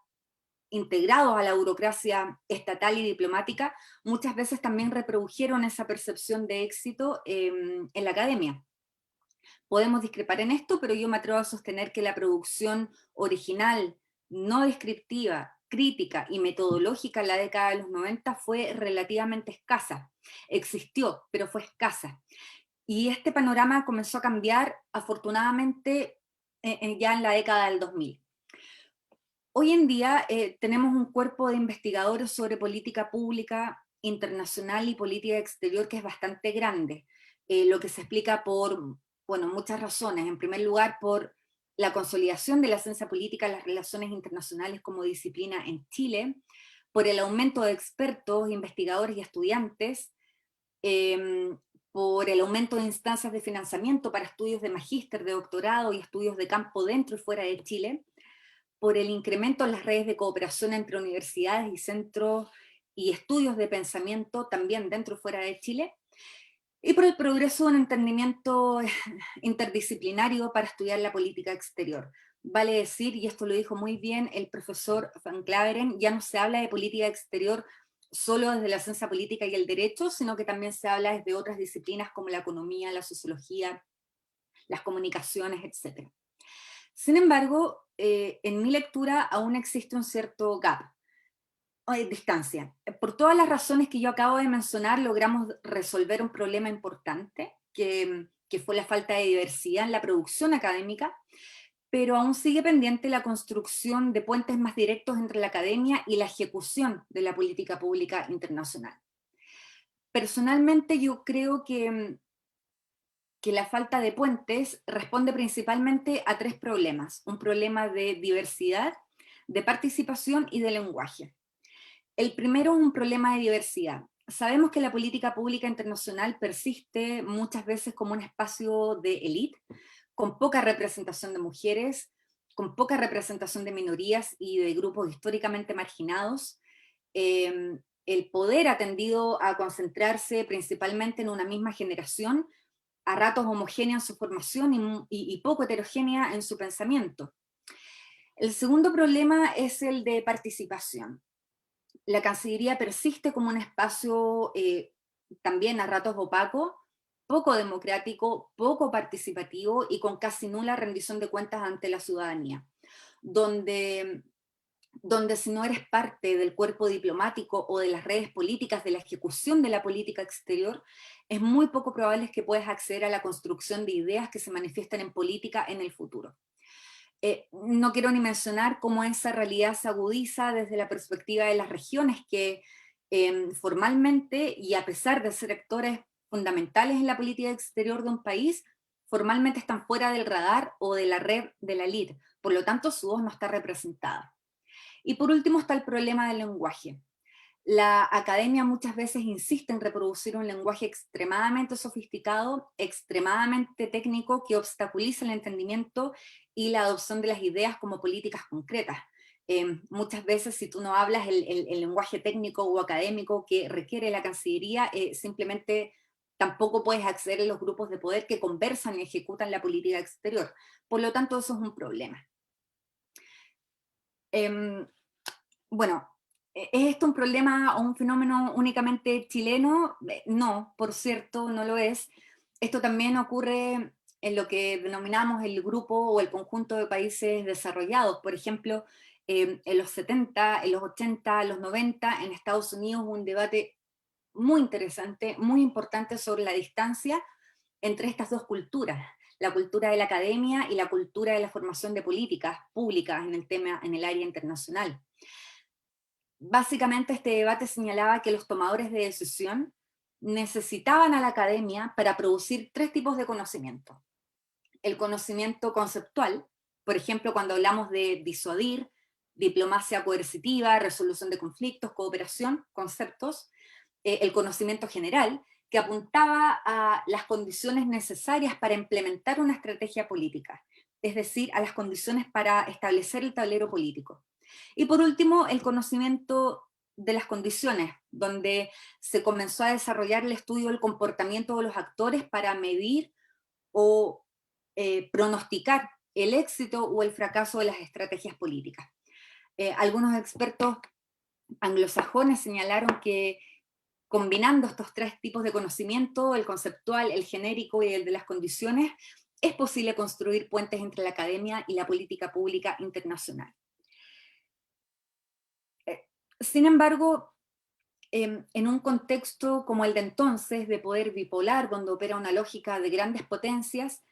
integrados a la burocracia estatal y diplomática, muchas veces también reprodujeron esa percepción de éxito en la academia. Podemos discrepar en esto, pero yo me atrevo a sostener que la producción original, no descriptiva, crítica y metodológica en la década de los 90 fue relativamente escasa. Existió, pero fue escasa. Y este panorama comenzó a cambiar, afortunadamente, ya en la década del 2000. Hoy en día tenemos un cuerpo de investigadores sobre política pública internacional y política exterior que es bastante grande, lo que se explica por bueno, muchas razones. En primer lugar, por la consolidación de la ciencia política en las relaciones internacionales como disciplina en Chile, por el aumento de expertos, investigadores y estudiantes, por el aumento de instancias de financiamiento para estudios de magíster, de doctorado y estudios de campo dentro y fuera de Chile, por el incremento en las redes de cooperación entre universidades y centros y estudios de pensamiento también dentro y fuera de Chile, y por el progreso de un entendimiento interdisciplinario para estudiar la política exterior. Vale decir, y esto lo dijo muy bien el profesor Van Claveren, ya no se habla de política exterior solo desde la ciencia política y el derecho, sino que también se habla desde otras disciplinas como la economía, la sociología, las comunicaciones, etc. Sin embargo, en mi lectura aún existe un cierto gap, distancia. Por todas las razones que yo acabo de mencionar, logramos resolver un problema importante, que fue la falta de diversidad en la producción académica, pero aún sigue pendiente la construcción de puentes más directos entre la academia y la ejecución de la política pública internacional. Personalmente yo creo que la falta de puentes responde principalmente a 3 problemas: un problema de diversidad, de participación y de lenguaje. El primero es un problema de diversidad. Sabemos que la política pública internacional persiste muchas veces como un espacio de élite, con poca representación de mujeres, con poca representación de minorías y de grupos históricamente marginados. El poder ha tendido a concentrarse principalmente en una misma generación, a ratos homogénea en su formación y poco heterogénea en su pensamiento. El segundo problema es el de participación. La Cancillería persiste como un espacio también a ratos opaco, poco democrático, poco participativo y con casi nula rendición de cuentas ante la ciudadanía, donde si no eres parte del cuerpo diplomático o de las redes políticas de la ejecución de la política exterior, es muy poco probable que puedas acceder a la construcción de ideas que se manifiestan en política en el futuro. No quiero ni mencionar cómo esa realidad se agudiza desde la perspectiva de las regiones que formalmente, y a pesar de ser actores fundamentales en la política exterior de un país, formalmente están fuera del radar o de la red de la elite, por lo tanto su voz no está representada. Y por último está el problema del lenguaje. La academia muchas veces insiste en reproducir un lenguaje extremadamente sofisticado, extremadamente técnico, que obstaculiza el entendimiento y la adopción de las ideas como políticas concretas. Muchas veces, si tú no hablas el lenguaje técnico o académico que requiere la Cancillería, simplemente tampoco puedes acceder a los grupos de poder que conversan y ejecutan la política exterior. Por lo tanto, eso es un problema. Bueno, ¿es esto un problema o un fenómeno únicamente chileno? No, por cierto, no lo es. Esto también ocurre en lo que denominamos el grupo o el conjunto de países desarrollados. Por ejemplo, en los 70, en los 80, en los 90, en Estados Unidos hubo un debate muy interesante, muy importante sobre la distancia entre estas dos culturas, la cultura de la academia y la cultura de la formación de políticas públicas en el área internacional. Básicamente este debate señalaba que los tomadores de decisión necesitaban a la academia para producir 3 tipos de conocimiento. El conocimiento conceptual, por ejemplo, cuando hablamos de disuadir, diplomacia coercitiva, resolución de conflictos, cooperación, conceptos. El conocimiento general, que apuntaba a las condiciones necesarias para implementar una estrategia política, es decir, a las condiciones para establecer el tablero político. Y por último, el conocimiento de las condiciones, donde se comenzó a desarrollar el estudio del comportamiento de los actores para medir o pronosticar el éxito o el fracaso de las estrategias políticas. Algunos expertos anglosajones señalaron que combinando estos 3 tipos de conocimiento, el conceptual, el genérico y el de las condiciones, es posible construir puentes entre la academia y la política pública internacional. Sin embargo, en un contexto como el de entonces, de poder bipolar, donde opera una lógica de grandes potencias,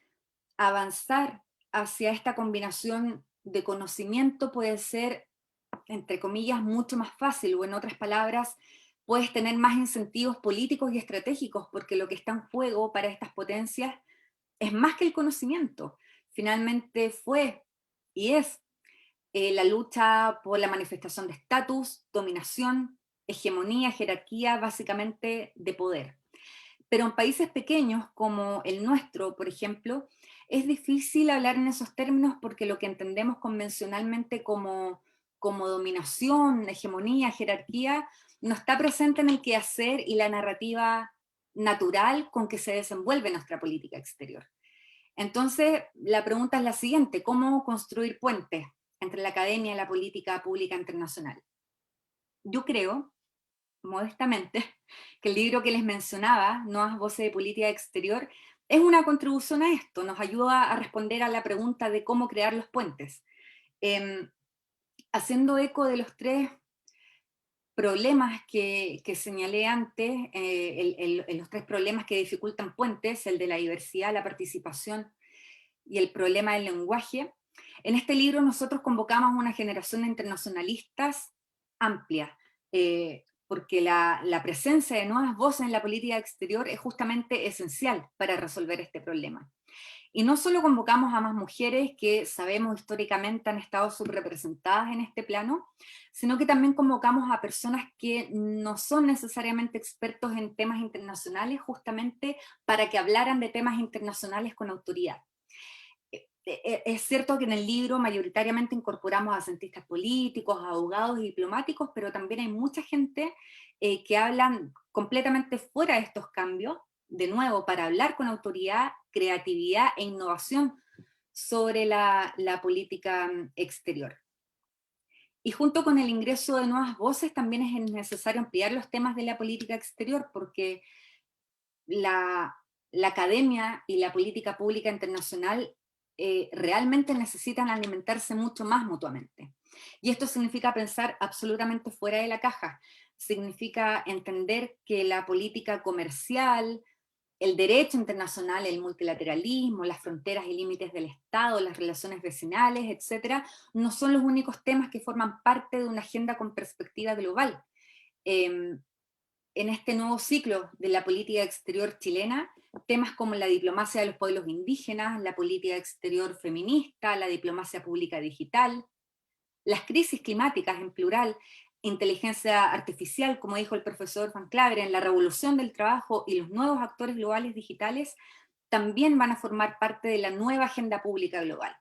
avanzar hacia esta combinación de conocimiento puede ser, entre comillas, mucho más fácil, o en otras palabras, puedes tener más incentivos políticos y estratégicos, porque lo que está en juego para estas potencias es más que el conocimiento. Finalmente fue y es la lucha por la manifestación de estatus, dominación, hegemonía, jerarquía, básicamente de poder. Pero en países pequeños como el nuestro, por ejemplo, es difícil hablar en esos términos porque lo que entendemos convencionalmente como dominación, hegemonía, jerarquía, no está presente en el quehacer y la narrativa natural con que se desenvuelve nuestra política exterior. Entonces, la pregunta es la siguiente: ¿cómo construir puentes entre la academia y la política pública internacional? Yo creo, modestamente, que el libro que les mencionaba, Nuevas Voces de Política Exterior, es una contribución a esto, nos ayuda a responder a la pregunta de cómo crear los puentes. Haciendo eco de los tres problemas que señalé antes, los tres problemas que dificultan puentes, el de la diversidad, la participación y el problema del lenguaje, en este libro nosotros convocamos una generación de internacionalistas amplia, porque la presencia de nuevas voces en la política exterior es justamente esencial para resolver este problema. Y no solo convocamos a más mujeres que sabemos históricamente han estado subrepresentadas en este plano, sino que también convocamos a personas que no son necesariamente expertos en temas internacionales, justamente para que hablaran de temas internacionales con autoridad. Es cierto que en el libro mayoritariamente incorporamos a cientistas políticos, a abogados y diplomáticos, pero también hay mucha gente que hablan completamente fuera de estos cambios, de nuevo, para hablar con autoridad, creatividad e innovación sobre la política exterior. Y junto con el ingreso de nuevas voces también es necesario ampliar los temas de la política exterior, porque la academia y la política pública internacional realmente necesitan alimentarse mucho más mutuamente. Y esto significa pensar absolutamente fuera de la caja, significa entender que la política comercial, el derecho internacional, el multilateralismo, las fronteras y límites del Estado, las relaciones vecinales, etcétera, no son los únicos temas que forman parte de una agenda con perspectiva global. En este nuevo ciclo de la política exterior chilena, temas como la diplomacia de los pueblos indígenas, la política exterior feminista, la diplomacia pública digital, las crisis climáticas en plural, inteligencia artificial, como dijo el profesor Van Claveren, la revolución del trabajo y los nuevos actores globales digitales también van a formar parte de la nueva agenda pública global.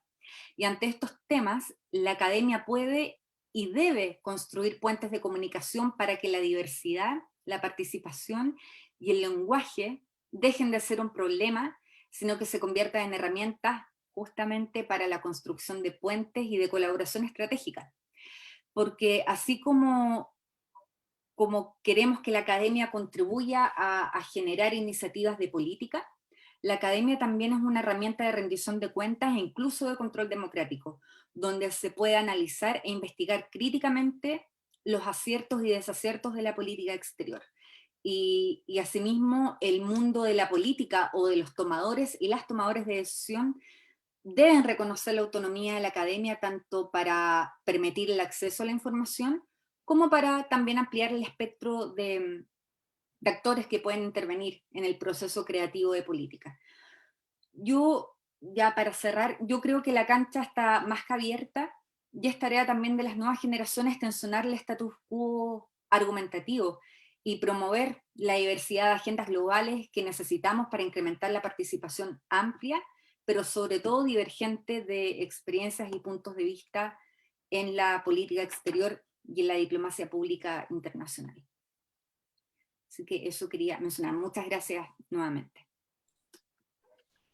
Y ante estos temas, la academia puede y debe construir puentes de comunicación para que la diversidad, la participación y el lenguaje dejen de ser un problema, sino que se conviertan en herramientas justamente para la construcción de puentes y de colaboración estratégica. Porque así como queremos que la academia contribuya a generar iniciativas de política, la academia también es una herramienta de rendición de cuentas e incluso de control democrático, donde se puede analizar e investigar críticamente los aciertos y desaciertos de la política exterior. Y asimismo, el mundo de la política o de los tomadores y las tomadoras de decisión deben reconocer la autonomía de la academia tanto para permitir el acceso a la información como para también ampliar el espectro de actores que pueden intervenir en el proceso creativo de política. Yo, ya para cerrar, yo creo que la cancha está más que abierta y es tarea también de las nuevas generaciones tensionar el status quo argumentativo y promover la diversidad de agendas globales que necesitamos para incrementar la participación amplia, pero sobre todo divergente de experiencias y puntos de vista en la política exterior y en la diplomacia pública internacional. Así que eso quería mencionar. Muchas gracias nuevamente.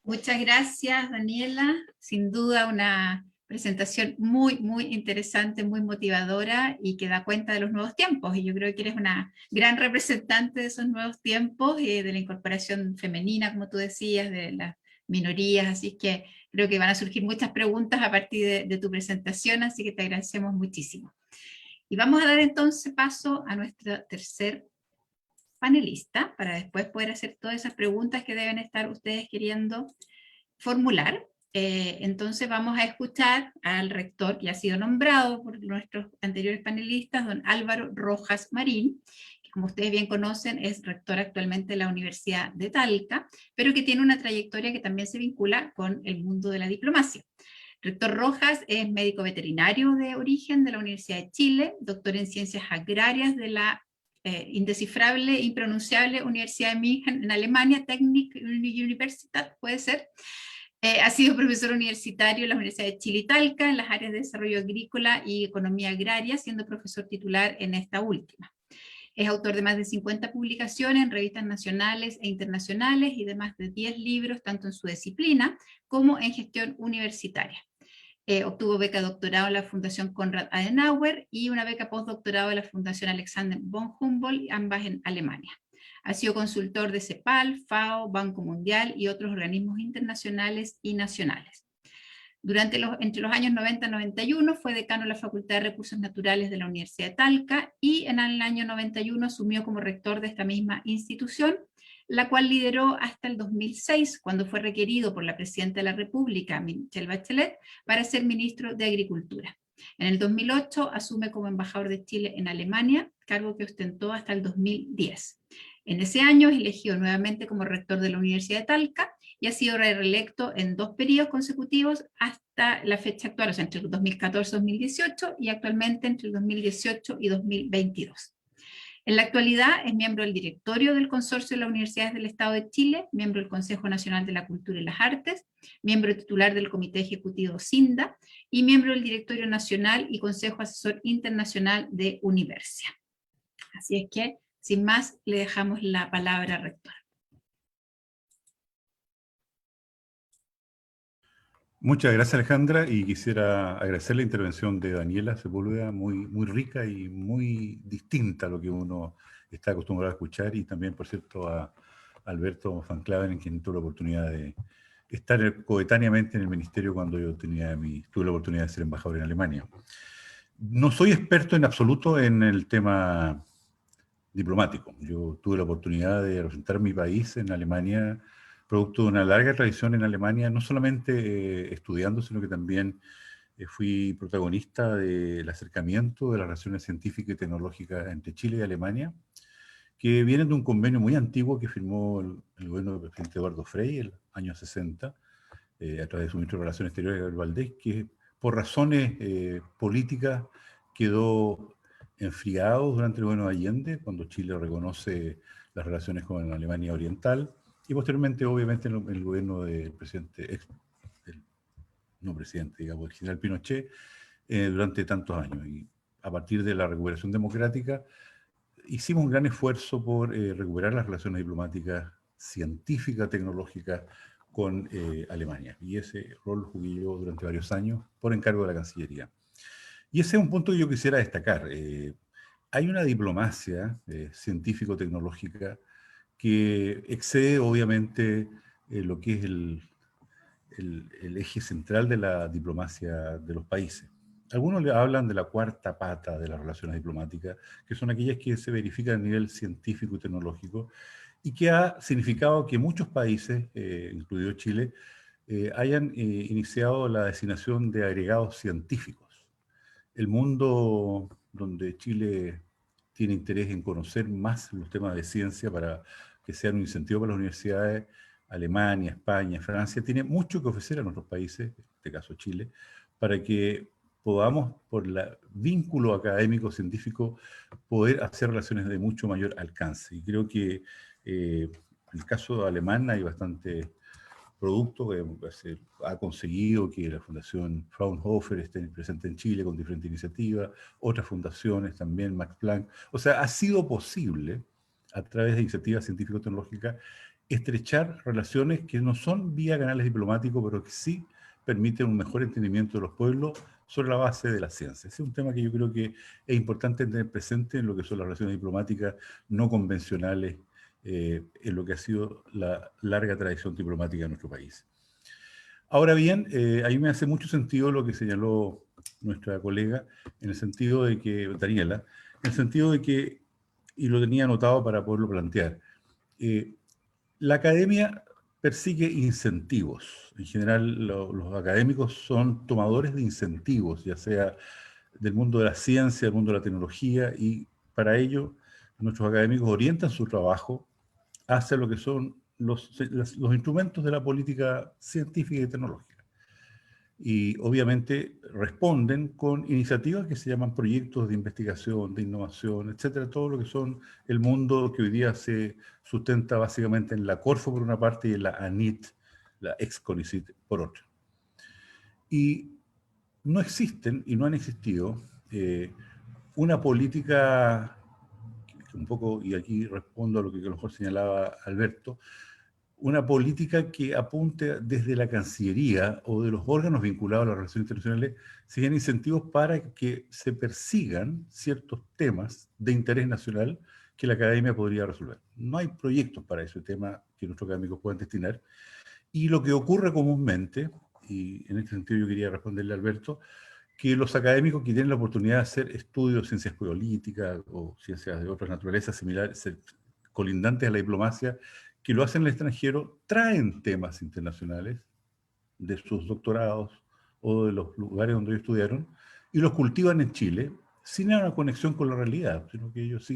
Muchas gracias, Daniela. Sin duda una presentación muy, muy interesante, muy motivadora y que da cuenta de los nuevos tiempos. Y yo creo que eres una gran representante de esos nuevos tiempos y de la incorporación femenina, como tú decías, de las minorías. Así que creo que van a surgir muchas preguntas a partir de tu presentación, así que te agradecemos muchísimo. Y vamos a dar entonces paso a nuestro tercer panelista para después poder hacer todas esas preguntas que deben estar ustedes queriendo formular. Entonces vamos a escuchar al rector que ya ha sido nombrado por nuestros anteriores panelistas, don Álvaro Rojas Marín, que Como ustedes bien conocen, es rector actualmente de la Universidad de Talca, pero que tiene una trayectoria que también se vincula con el mundo de la diplomacia. Rector Rojas es médico veterinario de origen de la Universidad de Chile, doctor en Ciencias Agrarias de la indescifrable e impronunciable Universidad de München en Alemania, Technische Universität, puede ser. Ha sido profesor universitario en la Universidad de Chile y Talca en las áreas de desarrollo agrícola y economía agraria, siendo profesor titular en esta última. Es autor de más de 50 publicaciones en revistas nacionales e internacionales y de más de 10 libros, tanto en su disciplina como en gestión universitaria. Obtuvo beca de doctorado en la Fundación Konrad Adenauer y una beca postdoctorado de la Fundación Alexander von Humboldt, ambas en Alemania. Ha sido consultor de CEPAL, FAO, Banco Mundial y otros organismos internacionales y nacionales. Entre los años 90 y 91 fue decano de la Facultad de Recursos Naturales de la Universidad de Talca y en el año 91 asumió como rector de esta misma institución, la cual lideró hasta el 2006, cuando fue requerido por la Presidenta de la República, Michelle Bachelet, para ser ministro de Agricultura. En el 2008 asume como embajador de Chile en Alemania, cargo que ostentó hasta el 2010. En ese año es elegido nuevamente como rector de la Universidad de Talca y ha sido reelecto en 2 periodos consecutivos hasta la fecha actual, o sea, entre el 2014 y 2018 y actualmente entre el 2018 y 2022. En la actualidad es miembro del directorio del Consorcio de las Universidades del Estado de Chile, miembro del Consejo Nacional de la Cultura y las Artes, miembro titular del Comité Ejecutivo SINDA y miembro del Directorio Nacional y Consejo Asesor Internacional de Universia. Así es que, sin más, le dejamos la palabra al rector. Muchas gracias, Alejandra, y quisiera agradecer la intervención de Daniela Sepúlveda, muy rica y muy distinta a lo que uno está acostumbrado a escuchar, y también, por cierto, a Alberto Van Claven, en quien tuve la oportunidad de estar coetáneamente en el ministerio cuando yo tuve la oportunidad de ser embajador en Alemania. No soy experto en absoluto en el tema diplomático. Yo tuve la oportunidad de representar mi país en Alemania, producto de una larga tradición en Alemania, no solamente estudiando, sino que también fui protagonista del acercamiento de las relaciones científicas y tecnológicas entre Chile y Alemania, que vienen de un convenio muy antiguo que firmó el gobierno del presidente Eduardo Frei en el año 60, a través de su ministro de Relaciones Exteriores, Gabriel Valdés, que por razones políticas quedó enfriado durante el gobierno de Allende, cuando Chile reconoce las relaciones con la Alemania Oriental, y posteriormente, obviamente, en el gobierno del presidente, digamos, el general Pinochet, durante tantos años. Y a partir de la recuperación democrática, hicimos un gran esfuerzo por recuperar las relaciones diplomáticas, científicas, tecnológicas con Alemania. Y ese rol jugué yo durante varios años por encargo de la Cancillería. Y ese es un punto que yo quisiera destacar. Hay una diplomacia científico-tecnológica que excede, obviamente, lo que es el eje central de la diplomacia de los países. Algunos le hablan de la cuarta pata de las relaciones diplomáticas, que son aquellas que se verifican a nivel científico y tecnológico, y que ha significado que muchos países, incluido Chile, hayan iniciado la designación de agregados científicos. El mundo donde Chile tiene interés en conocer más los temas de ciencia para que sean un incentivo para las universidades, Alemania, España, Francia, tiene mucho que ofrecer a nuestros países, en este caso Chile, para que podamos, por el vínculo académico-científico, poder hacer relaciones de mucho mayor alcance. Y creo que en el caso alemán hay bastante producto que ha conseguido que la Fundación Fraunhofer esté presente en Chile con diferentes iniciativas, otras fundaciones también, Max Planck. O sea, ha sido posible, a través de iniciativas científico-tecnológicas, estrechar relaciones que no son vía canales diplomáticos, pero que sí permiten un mejor entendimiento de los pueblos sobre la base de la ciencia. Ese es un tema que yo creo que es importante tener presente en lo que son las relaciones diplomáticas no convencionales, en lo que ha sido la larga tradición diplomática de nuestro país. Ahora bien, a mí me hace mucho sentido lo que señaló nuestra colega, en el sentido de que, Daniela, en el sentido de que, y lo tenía anotado para poderlo plantear, la academia persigue incentivos. En general, los académicos son tomadores de incentivos, ya sea del mundo de la ciencia, del mundo de la tecnología, y para ello nuestros académicos orientan su trabajo hacia lo que son los instrumentos de la política científica y tecnológica. Y obviamente responden con iniciativas que se llaman proyectos de investigación, de innovación, etcétera, todo lo que son el mundo que hoy día se sustenta básicamente en la Corfo por una parte y en la ANIT, la ex-CONICIT, por otra. Y no existen y no han existido una política, un poco, y aquí respondo a lo que a lo mejor señalaba Alberto, una política que apunte desde la Cancillería o de los órganos vinculados a las relaciones internacionales, sean incentivos para que se persigan ciertos temas de interés nacional que la academia podría resolver. No hay proyectos para ese tema que nuestros académicos puedan destinar. Y lo que ocurre comúnmente, y en este sentido yo quería responderle a Alberto, que los académicos que tienen la oportunidad de hacer estudios de ciencias políticas o ciencias de otras naturalezas similares, colindantes a la diplomacia, que lo hacen en el extranjero, traen temas internacionales de sus doctorados o de los lugares donde ellos estudiaron y los cultivan en Chile sin una conexión con la realidad, sino que ellos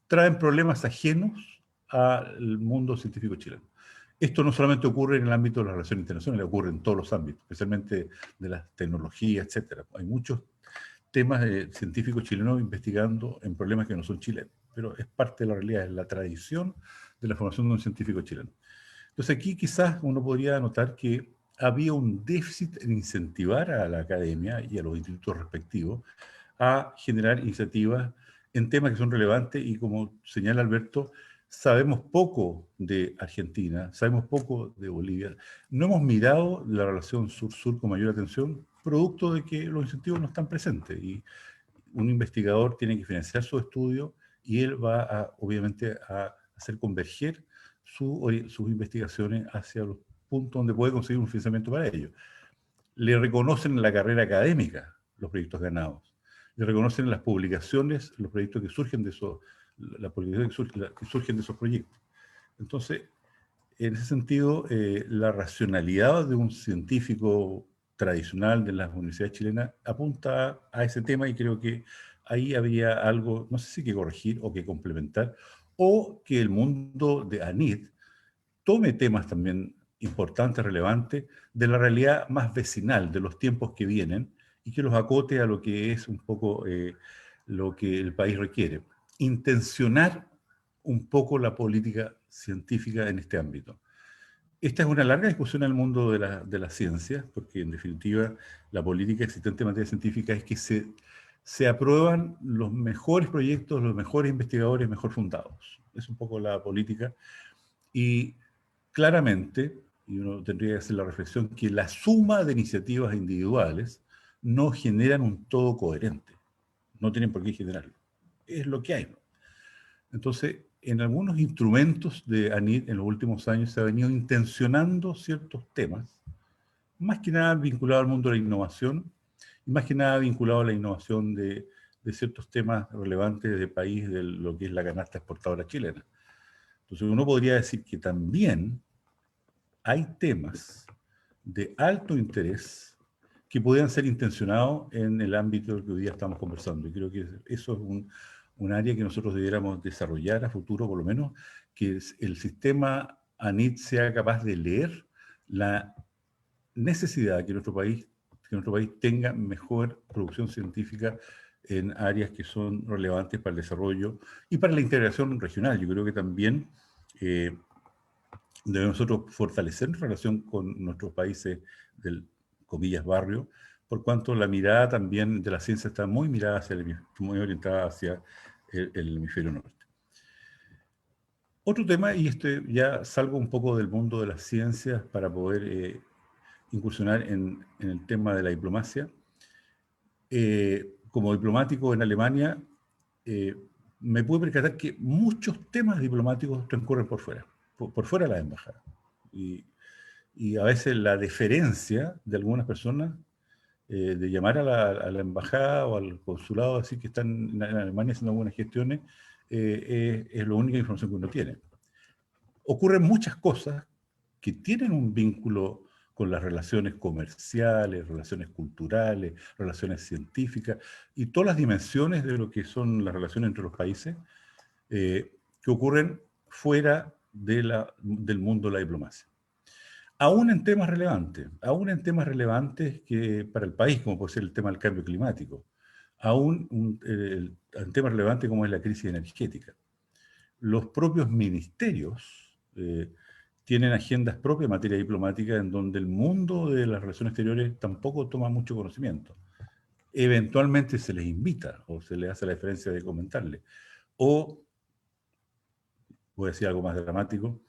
traen problemas ajenos al mundo científico chileno. Esto no solamente ocurre en el ámbito de las relaciones internacionales, ocurre en todos los ámbitos, especialmente de las tecnologías, etc. Hay muchos temas científicos chilenos investigando en problemas que no son chilenos, pero es parte de la realidad, es la tradición de la formación de un científico chileno. Entonces aquí quizás uno podría notar que había un déficit en incentivar a la academia y a los institutos respectivos a generar iniciativas en temas que son relevantes y, como señala Alberto, sabemos poco de Argentina, sabemos poco de Bolivia. No hemos mirado la relación sur-sur con mayor atención, producto de que los incentivos no están presentes. Y un investigador tiene que financiar su estudio y él va, obviamente, a hacer converger sus investigaciones hacia los puntos donde puede conseguir un financiamiento para ello. Le reconocen en la carrera académica los proyectos ganados. Le reconocen en las publicaciones los proyectos que surgen de esos, que surgen de esos proyectos. Entonces, en ese sentido, la racionalidad de un científico tradicional de las universidades chilenas apunta a ese tema y creo que ahí habría algo, no sé si que corregir o que complementar, o que el mundo de ANIT tome temas también importantes, relevantes, de la realidad más vecinal, de los tiempos que vienen, y que los acote a lo que es un poco lo que el país requiere. Intencionar un poco la política científica en este ámbito. Esta es una larga discusión en el mundo de la ciencia, porque en definitiva la política existente en materia científica es que se aprueban los mejores proyectos, los mejores investigadores mejor fundados. Es un poco la política. Y claramente, y uno tendría que hacer la reflexión, que la suma de iniciativas individuales no generan un todo coherente. No tienen por qué generarlo. Es lo que hay, ¿no? Entonces, en algunos instrumentos de ANIT en los últimos años se ha venido intencionando ciertos temas, más que nada vinculados al mundo de la innovación, y más que nada vinculado a la innovación de ciertos temas relevantes del país, de lo que es la canasta exportadora chilena. Entonces uno podría decir que también hay temas de alto interés que podrían ser intencionados en el ámbito del que hoy día estamos conversando. Y creo que eso es un área que nosotros debiéramos desarrollar a futuro, por lo menos, que el sistema ANIT sea capaz de leer la necesidad que nuestro país tenga mejor producción científica en áreas que son relevantes para el desarrollo y para la integración regional. Yo creo que también debemos nosotros fortalecer nuestra relación con nuestros países del, comillas, barrio, por cuanto la mirada también de la ciencia está muy mirada hacia muy orientada hacia el hemisferio norte. Otro tema, y ya salgo un poco del mundo de las ciencias para poder incursionar en el tema de la diplomacia. Como diplomático en Alemania, me pude percatar que muchos temas diplomáticos transcurren por fuera de la embajada. Y a veces la deferencia de algunas personas de llamar a la embajada o al consulado a decir que están en Alemania haciendo algunas gestiones, es la única información que uno tiene. Ocurren muchas cosas que tienen un vínculo con las relaciones comerciales, relaciones culturales, relaciones científicas y todas las dimensiones de lo que son las relaciones entre los países, que ocurren fuera del mundo de la diplomacia. Aún en temas relevantes que para el país, como puede ser el tema del cambio climático, aún en temas relevantes como es la crisis energética. Los propios ministerios tienen agendas propias en materia diplomática en donde el mundo de las relaciones exteriores tampoco toma mucho conocimiento. Eventualmente se les invita o se les hace la diferencia de comentarle. O, voy a decir algo más dramático,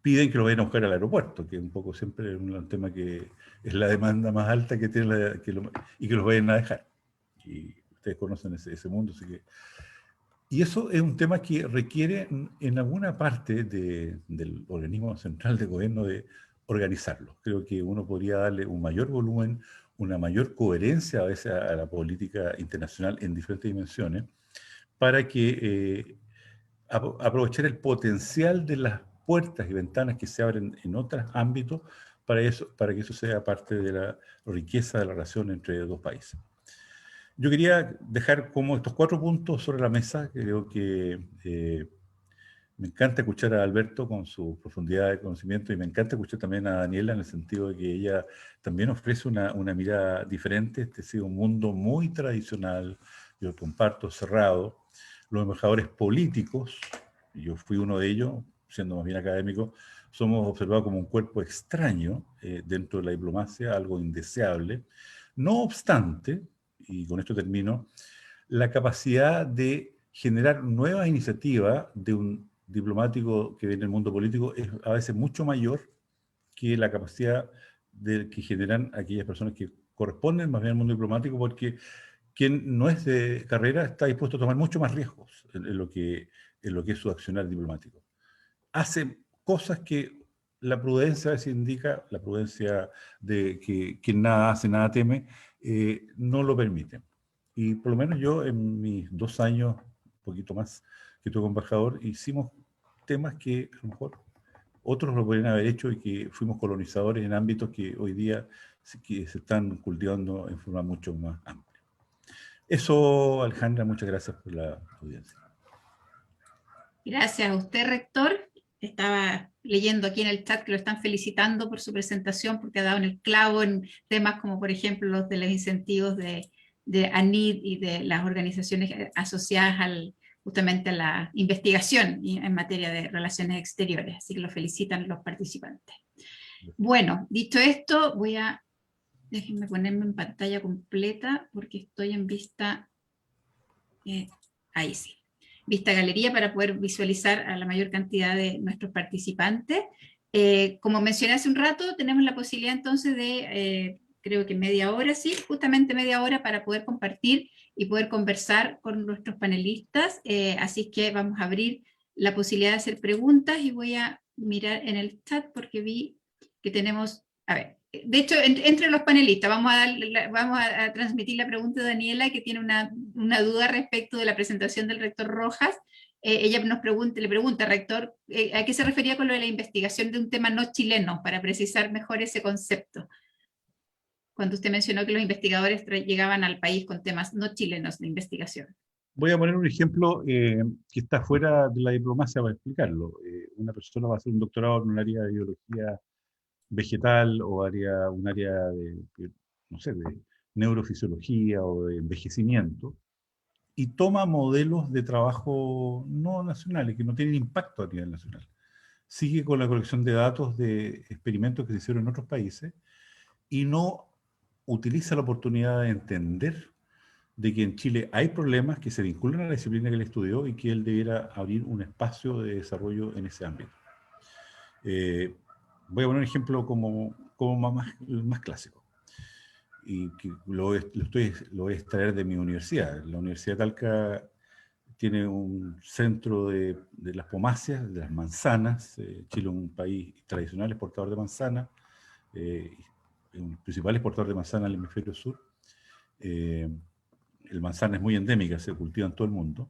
piden que lo vayan a buscar al aeropuerto, que un poco siempre es un tema que es la demanda más alta que tiene y que los vayan a dejar. Y ustedes conocen ese mundo, así que... Y eso es un tema que requiere en alguna parte del organismo central de gobierno de organizarlo. Creo que uno podría darle un mayor volumen, una mayor coherencia a veces a la política internacional en diferentes dimensiones, para que aprovechar el potencial de las puertas y ventanas que se abren en otros ámbitos para que eso sea parte de la riqueza de la relación entre dos países. Yo quería dejar como estos 4 puntos sobre la mesa. Creo que me encanta escuchar a Alberto con su profundidad de conocimiento y me encanta escuchar también a Daniela en el sentido de que ella también ofrece una mirada diferente. Este ha sido un mundo muy tradicional, yo comparto, cerrado. Los embajadores políticos, yo fui uno de ellos, siendo más bien académico, somos observados como un cuerpo extraño dentro de la diplomacia, algo indeseable. No obstante, y con esto termino, la capacidad de generar nuevas iniciativas de un diplomático que viene del mundo político es a veces mucho mayor que la capacidad que generan aquellas personas que corresponden más bien al mundo diplomático, porque quien no es de carrera está dispuesto a tomar mucho más riesgos en lo que es su accionar diplomático. Hace cosas que la prudencia a veces indica, la prudencia de que quien nada hace, nada teme, no lo permite. Y por lo menos yo en mis 2 años, un poquito más que estuve como embajador, hicimos temas que a lo mejor otros lo podrían haber hecho y que fuimos colonizadores en ámbitos que hoy día se están cultivando en forma mucho más amplia. Eso, Alejandra, muchas gracias por la audiencia. Gracias a usted, rector. Estaba leyendo aquí en el chat que lo están felicitando por su presentación porque ha dado en el clavo en temas como, por ejemplo, los de los incentivos de ANID y de las organizaciones asociadas justamente a la investigación en materia de relaciones exteriores. Así que lo felicitan los participantes. Bueno, dicho esto, déjenme ponerme en pantalla completa porque estoy en vista, ahí sí, vista galería para poder visualizar a la mayor cantidad de nuestros participantes. Como mencioné hace un rato, tenemos la posibilidad entonces de, creo que media hora, sí, justamente media hora para poder compartir y poder conversar con nuestros panelistas, así que vamos a abrir la posibilidad de hacer preguntas y voy a mirar en el chat porque vi que tenemos, a ver, de hecho, entre los panelistas, vamos a transmitir la pregunta de Daniela, que tiene una duda respecto de la presentación del rector Rojas. Ella le pregunta, rector, ¿a qué se refería con lo de la investigación de un tema no chileno? Para precisar mejor ese concepto. Cuando usted mencionó que los investigadores llegaban al país con temas no chilenos de investigación. Voy a poner un ejemplo que está fuera de la diplomacia para explicarlo. Una persona va a hacer un doctorado en un área de biología vegetal o un área de, no sé, de neurofisiología o de envejecimiento, y toma modelos de trabajo no nacionales, que no tienen impacto a nivel nacional. Sigue con la colección de datos de experimentos que se hicieron en otros países y no utiliza la oportunidad de entender de que en Chile hay problemas que se vinculan a la disciplina que él estudió y que él debiera abrir un espacio de desarrollo en ese ámbito. Voy a poner un ejemplo como más clásico, y que lo voy a extraer de mi universidad. La Universidad de Talca tiene un centro de las pomáceas, de las manzanas. Chile es un país tradicional exportador de manzana, un principal exportador de manzana al hemisferio sur. El manzana es muy endémica, se cultiva en todo el mundo.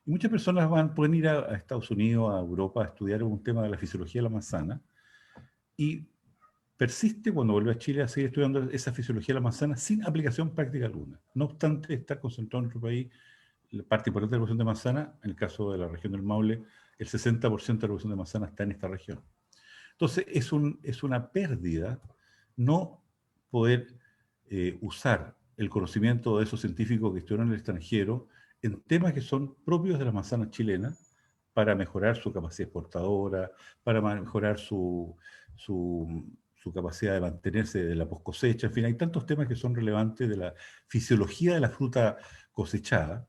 Y muchas personas pueden ir a Estados Unidos, a Europa, a estudiar un tema de la fisiología de la manzana, y persiste cuando vuelve a Chile a seguir estudiando esa fisiología de la manzana sin aplicación práctica alguna. No obstante estar concentrado en nuestro país la parte importante de la producción de manzana, en el caso de la región del Maule, el 60% de la producción de manzana está en esta región. Entonces, es una pérdida no poder usar el conocimiento de esos científicos que estuvieron en el extranjero en temas que son propios de las manzanas chilenas para mejorar su capacidad exportadora, para mejorar su capacidad de mantenerse de la post-cosecha. En fin, hay tantos temas que son relevantes de la fisiología de la fruta cosechada,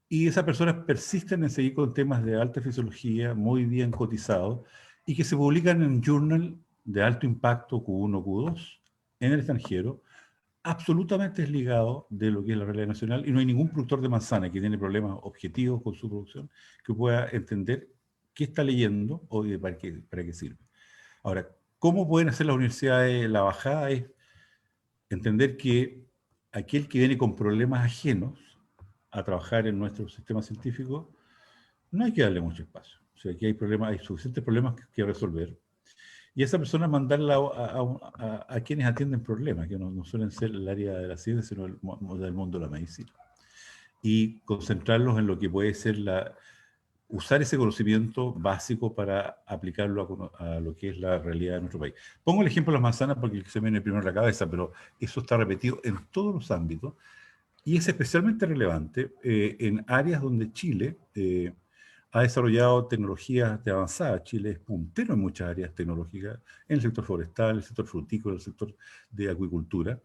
y esas personas persisten en seguir con temas de alta fisiología, muy bien cotizados, y que se publican en un journal de alto impacto Q1, Q2, en el extranjero, absolutamente desligado de lo que es la realidad nacional, y no hay ningún productor de manzana que tiene problemas objetivos con su producción que pueda entender qué está leyendo o para qué sirve. Ahora, ¿cómo pueden hacer las universidades la bajada? Es entender que aquel que viene con problemas ajenos a trabajar en nuestro sistema científico, no hay que darle mucho espacio. O sea, aquí hay suficientes problemas que resolver. Y a esa persona mandarla a quienes atienden problemas, que no suelen ser el área de la ciencia, sino del mundo de la medicina. Y concentrarlos en lo que puede ser usar ese conocimiento básico para aplicarlo a lo que es la realidad de nuestro país. Pongo el ejemplo de las manzanas porque se me viene primero a la cabeza, pero eso está repetido en todos los ámbitos. Y es especialmente relevante en áreas donde Chile ha desarrollado tecnologías de avanzada. Chile es puntero en muchas áreas tecnológicas, en el sector forestal, el sector frutícola, el sector de acuicultura.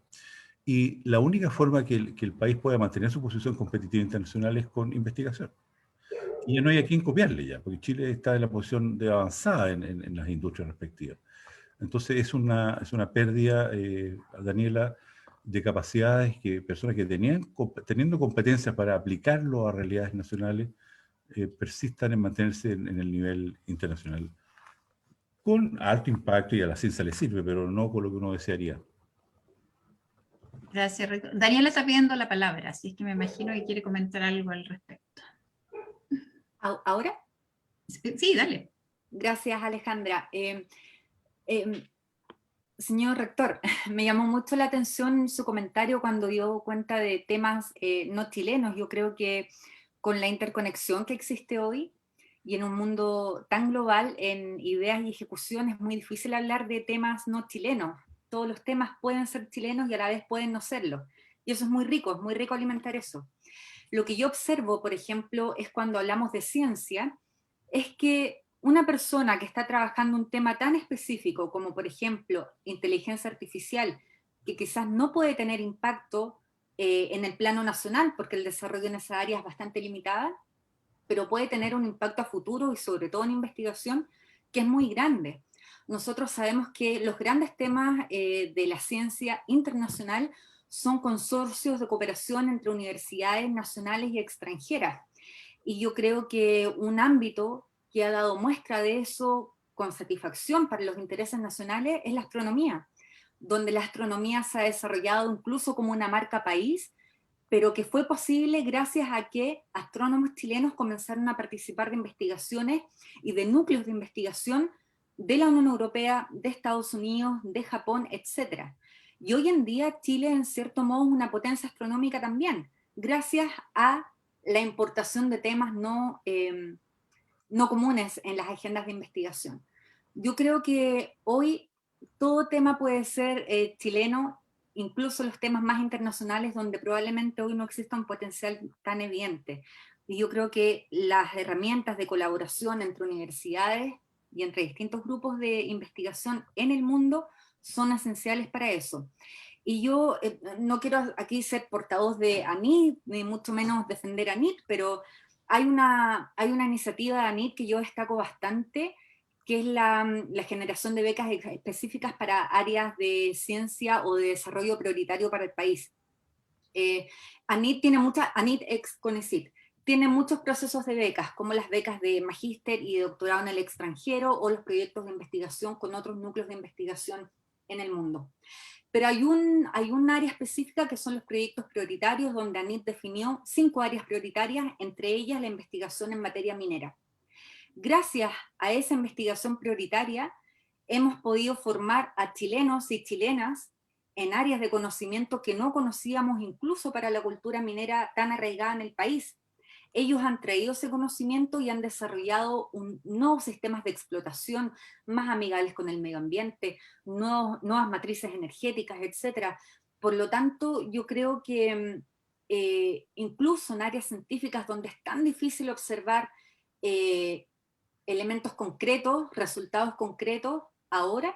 Y la única forma que el país pueda mantener su posición competitiva internacional es con investigación. Y ya no hay a quién copiarle ya, porque Chile está en la posición de avanzada en las industrias respectivas. Entonces es una pérdida, Daniela, de capacidades que personas que teniendo competencias para aplicarlo a realidades nacionales, persistan en mantenerse en el nivel internacional. Con alto impacto, y a la ciencia le sirve, pero no con lo que uno desearía. Gracias, rector. Daniela está pidiendo la palabra, así es que me imagino que quiere comentar algo al respecto. ¿Ahora? Sí, dale. Gracias, Alejandra. Señor rector, me llamó mucho la atención su comentario cuando dio cuenta de temas no chilenos. Yo creo que con la interconexión que existe hoy y en un mundo tan global en ideas y ejecución es muy difícil hablar de temas no chilenos. Todos los temas pueden ser chilenos y a la vez pueden no serlo. Y eso es muy rico alimentar eso. Lo que yo observo, por ejemplo, es cuando hablamos de ciencia, es que una persona que está trabajando un tema tan específico como, por ejemplo, inteligencia artificial, que quizás no puede tener impacto en el plano nacional, porque el desarrollo en esa área es bastante limitada, pero puede tener un impacto a futuro y sobre todo en investigación, que es muy grande. Nosotros sabemos que los grandes temas de la ciencia internacional son consorcios de cooperación entre universidades nacionales y extranjeras. Y yo creo que un ámbito que ha dado muestra de eso con satisfacción para los intereses nacionales es la astronomía, donde la astronomía se ha desarrollado incluso como una marca país, pero que fue posible gracias a que astrónomos chilenos comenzaron a participar de investigaciones y de núcleos de investigación de la Unión Europea, de Estados Unidos, de Japón, etc. Y hoy en día Chile en cierto modo es una potencia astronómica también, gracias a la importación de temas no comunes en las agendas de investigación. Yo creo que hoy todo tema puede ser chileno, incluso los temas más internacionales donde probablemente hoy no exista un potencial tan evidente. Y yo creo que las herramientas de colaboración entre universidades y entre distintos grupos de investigación en el mundo son esenciales para eso. Y yo no quiero aquí ser portavoz de ANIT, ni mucho menos defender a ANIT, pero hay una iniciativa de ANIT que yo destaco bastante, que es la generación de becas específicas para áreas de ciencia o de desarrollo prioritario para el país. ANIT ex CONICYT, tiene muchos procesos de becas, como las becas de magíster y de doctorado en el extranjero, o los proyectos de investigación con otros núcleos de investigación en el mundo. Pero hay un área específica que son los proyectos prioritarios, donde ANIT definió 5 áreas prioritarias, entre ellas la investigación en materia minera. Gracias a esa investigación prioritaria, hemos podido formar a chilenos y chilenas en áreas de conocimiento que no conocíamos, incluso para la cultura minera tan arraigada en el país. ellos han traído ese conocimiento y han desarrollado nuevos sistemas de explotación más amigables con el medio ambiente, nuevas matrices energéticas, etc. Por lo tanto, yo creo que incluso en áreas científicas donde es tan difícil observar elementos concretos, resultados concretos ahora,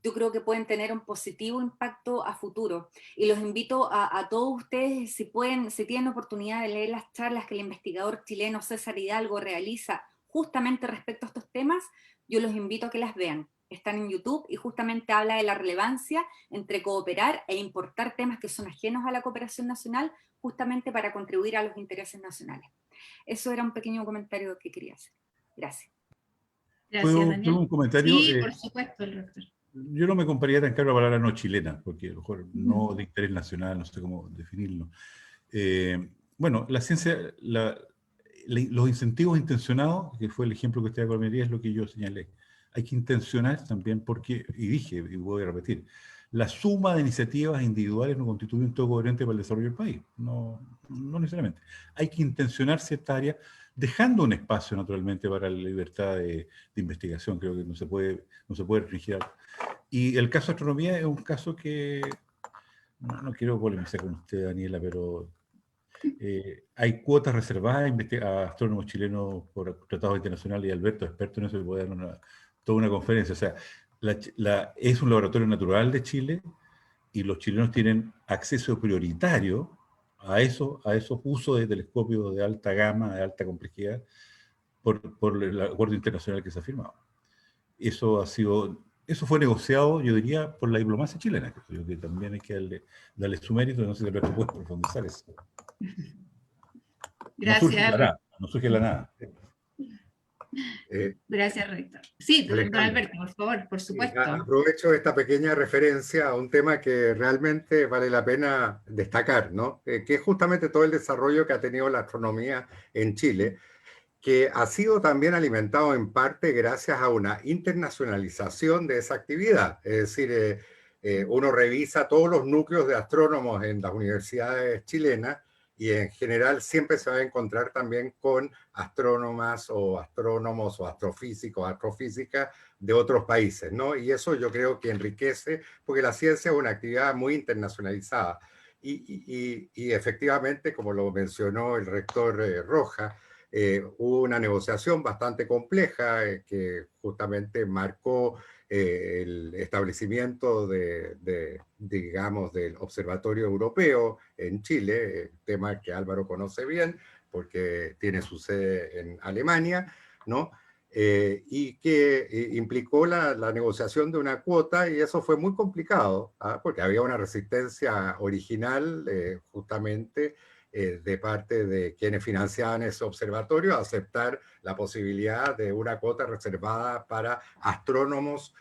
yo creo que pueden tener un positivo impacto a futuro. Y los invito a todos ustedes, si pueden, si tienen oportunidad de leer las charlas que el investigador chileno César Hidalgo realiza justamente respecto a estos temas, yo los invito a que las vean. Están en YouTube y justamente habla de la relevancia entre cooperar e importar temas que son ajenos a la cooperación nacional, justamente para contribuir a los intereses nacionales. Eso era un pequeño comentario que quería hacer. Gracias. Gracias, Daniel. ¿Puedo un comentario? Sí, por supuesto, el rector. Yo no me compararía tan caro a la palabra no chilena, porque a lo mejor no de interés nacional, no sé cómo definirlo. Bueno, la ciencia, los incentivos intencionados, que fue el ejemplo que usted acaba de es lo que yo señalé. Hay que intencionar también porque, y dije, y voy a repetir, la suma de iniciativas individuales no constituye un todo coherente para el desarrollo del país. No necesariamente. Hay que intencionar cierta área, dejando un espacio naturalmente para la libertad de investigación. Creo que no se puede restringir. Y el caso de astronomía es un caso que, no quiero polemizar con usted, Daniela, pero hay cuotas reservadas a astrónomos chilenos por tratados internacionales, y Alberto, experto en eso, le puede dar toda una conferencia. O sea, es un laboratorio natural de Chile y los chilenos tienen acceso prioritario a esos usos de telescopios de alta gama, de alta complejidad, por el acuerdo internacional que se ha firmado. Eso fue negociado, yo diría, por la diplomacia chilena, que también hay que darle su mérito, no sé si Alberto puede profundizar eso. Gracias. No surge de la nada. Gracias, rector. Sí, don Alberto, por favor, por supuesto. Aprovecho esta pequeña referencia a un tema que realmente vale la pena destacar, ¿no? Que es justamente todo el desarrollo que ha tenido la astronomía en Chile, que ha sido también alimentado en parte gracias a una internacionalización de esa actividad. Es decir, uno revisa todos los núcleos de astrónomos en las universidades chilenas y en general siempre se va a encontrar también con astrónomas o astrónomos o astrofísicos, astrofísicas de otros países, ¿no? Y eso yo creo que enriquece, porque la ciencia es una actividad muy internacionalizada. Y efectivamente, como lo mencionó el rector Rojas, hubo una negociación bastante compleja que justamente marcó el establecimiento digamos, del Observatorio Europeo en Chile, tema que Álvaro conoce bien porque tiene su sede en Alemania, ¿no? Y que implicó la negociación de una cuota, y eso fue muy complicado, porque había una resistencia original justamente de parte de quienes financiaban ese observatorio a aceptar la posibilidad de una cuota reservada para astrónomos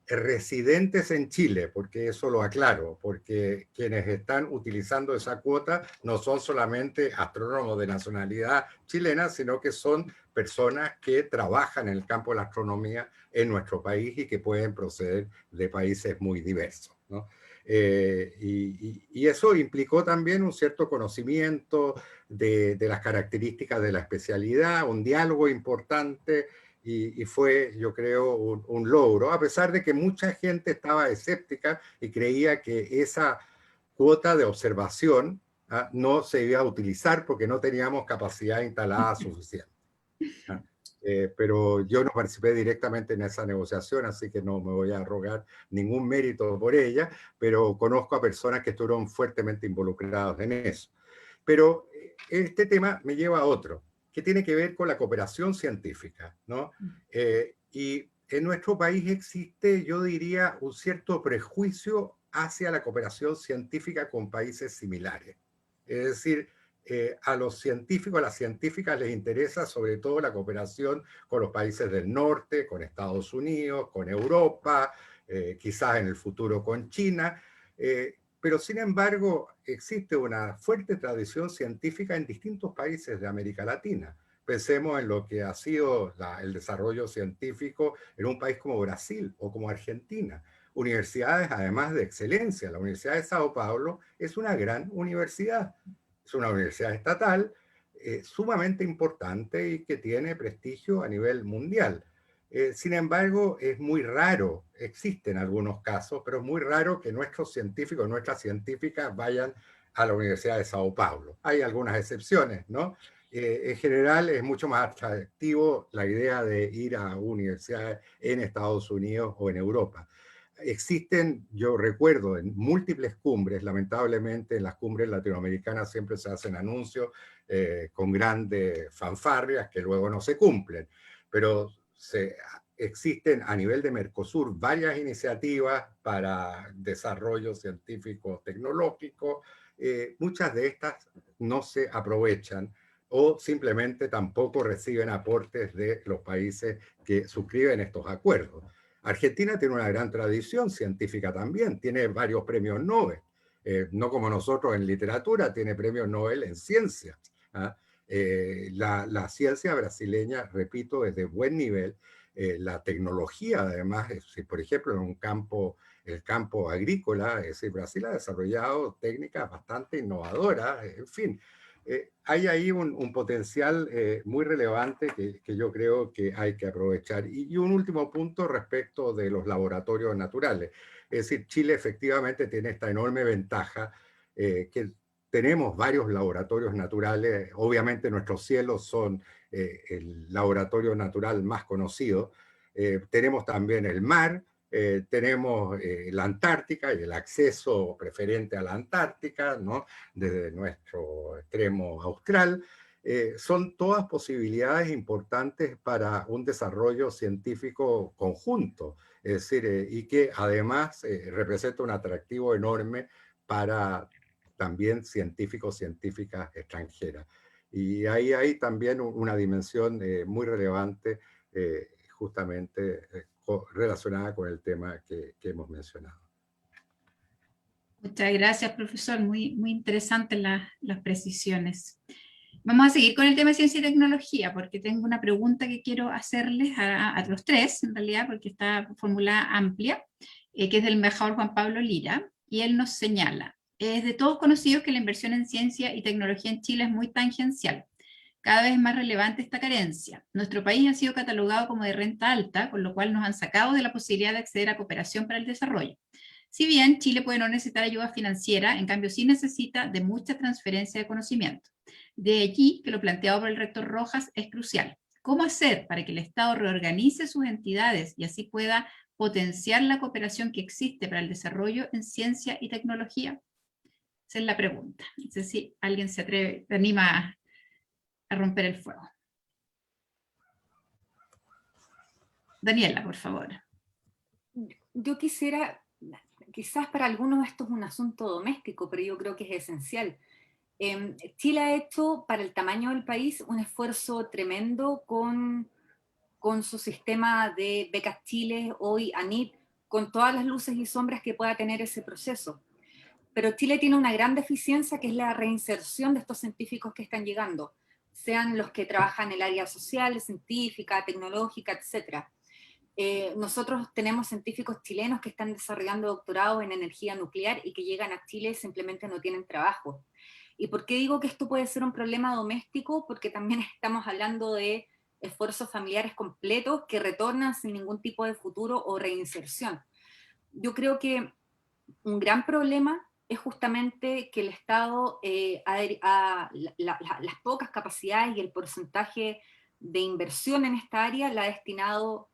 residentes en Chile, porque eso lo aclaro, porque quienes están utilizando esa cuota no son solamente astrónomos de nacionalidad chilena, sino que son personas que trabajan en el campo de la astronomía en nuestro país y que pueden proceder de países muy diversos, ¿no? Y eso implicó también un cierto conocimiento de las características de la especialidad, un diálogo importante, y fue, yo creo, un logro, a pesar de que mucha gente estaba escéptica y creía que esa cuota de observación no se iba a utilizar porque no teníamos capacidad instalada suficiente. Pero yo no participé directamente en esa negociación, así que no me voy a arrogar ningún mérito por ella, pero conozco a personas que estuvieron fuertemente involucradas en eso. Pero este tema me lleva a otro, que tiene que ver con la cooperación científica, ¿no? Y en nuestro país existe, yo diría, un cierto prejuicio hacia la cooperación científica con países similares. Es decir, a los científicos, a las científicas les interesa sobre todo la cooperación con los países del norte, con Estados Unidos, con Europa, quizás en el futuro con China, pero sin embargo existe una fuerte tradición científica en distintos países de América Latina. Pensemos en lo que ha sido el desarrollo científico en un país como Brasil o como Argentina. Universidades además de excelencia. La Universidad de Sao Paulo es una gran universidad. Es una universidad estatal sumamente importante y que tiene prestigio a nivel mundial. Sin embargo, es muy raro, existen algunos casos, pero es muy raro que nuestros científicos, nuestras científicas vayan a la Universidad de Sao Paulo. Hay algunas excepciones, ¿no? En general es mucho más atractivo la idea de ir a universidades en Estados Unidos o en Europa. Existen, yo recuerdo, en múltiples cumbres, lamentablemente en las cumbres latinoamericanas siempre se hacen anuncios con grandes fanfarrias que luego no se cumplen, pero existen a nivel de Mercosur varias iniciativas para desarrollo científico tecnológico. Muchas de estas no se aprovechan o simplemente tampoco reciben aportes de los países que suscriben estos acuerdos. Argentina tiene una gran tradición científica también, tiene varios premios Nobel, no como nosotros en literatura, tiene premios Nobel en ciencias. ¿Ah? La ciencia brasileña, repito, es de buen nivel. La tecnología, además, por ejemplo, en el campo agrícola, Brasil ha desarrollado técnicas bastante innovadoras, en fin. Hay ahí un potencial muy relevante que yo creo que hay que aprovechar. Y un último punto respecto de los laboratorios naturales. Es decir, Chile efectivamente tiene esta enorme ventaja que tenemos varios laboratorios naturales. Obviamente nuestros cielos son el laboratorio natural más conocido. Tenemos también el mar, tenemos la Antártica y el acceso preferente a la Antártica, ¿no? Desde nuestro extremo austral. Son todas posibilidades importantes para un desarrollo científico conjunto, es decir, y que además representa un atractivo enorme para también científicos, científicas extranjeras. Y ahí hay también una dimensión muy relevante justamente relacionada con el tema que hemos mencionado. Muchas gracias, profesor. Muy interesantes las precisiones. Vamos a seguir con el tema de ciencia y tecnología, porque tengo una pregunta que quiero hacerles a los tres, en realidad, porque está formulada amplia, que es del embajador Juan Pablo Lira, y él nos señala: es de todos conocidos que la inversión en ciencia y tecnología en Chile es muy tangencial. Cada vez es más relevante esta carencia. Nuestro país ha sido catalogado como de renta alta, con lo cual nos han sacado de la posibilidad de acceder a cooperación para el desarrollo. Si bien Chile puede no necesitar ayuda financiera, en cambio sí necesita de mucha transferencia de conocimiento. De allí que lo planteado por el rector Rojas es crucial. ¿Cómo hacer para que el Estado reorganice sus entidades y así pueda potenciar la cooperación que existe para el desarrollo en ciencia y tecnología? Esa es la pregunta. No sé si alguien se anima a romper el fuego. Daniela, por favor. Yo quisiera, quizás para algunos esto es un asunto doméstico, pero yo creo que es esencial. Chile ha hecho, para el tamaño del país, un esfuerzo tremendo con su sistema de becas Chile, hoy ANIT, con todas las luces y sombras que pueda tener ese proceso. Pero Chile tiene una gran deficiencia, que es la reinserción de estos científicos que están llegando, sean los que trabajan en el área social, científica, tecnológica, etc. Nosotros tenemos científicos chilenos que están desarrollando doctorados en energía nuclear y que llegan a Chile y simplemente no tienen trabajo. ¿Y por qué digo que esto puede ser un problema doméstico? Porque también estamos hablando de esfuerzos familiares completos que retornan sin ningún tipo de futuro o reinserción. Yo creo que un gran problema es justamente que el Estado, las pocas capacidades y el porcentaje de inversión en esta área la ha destinado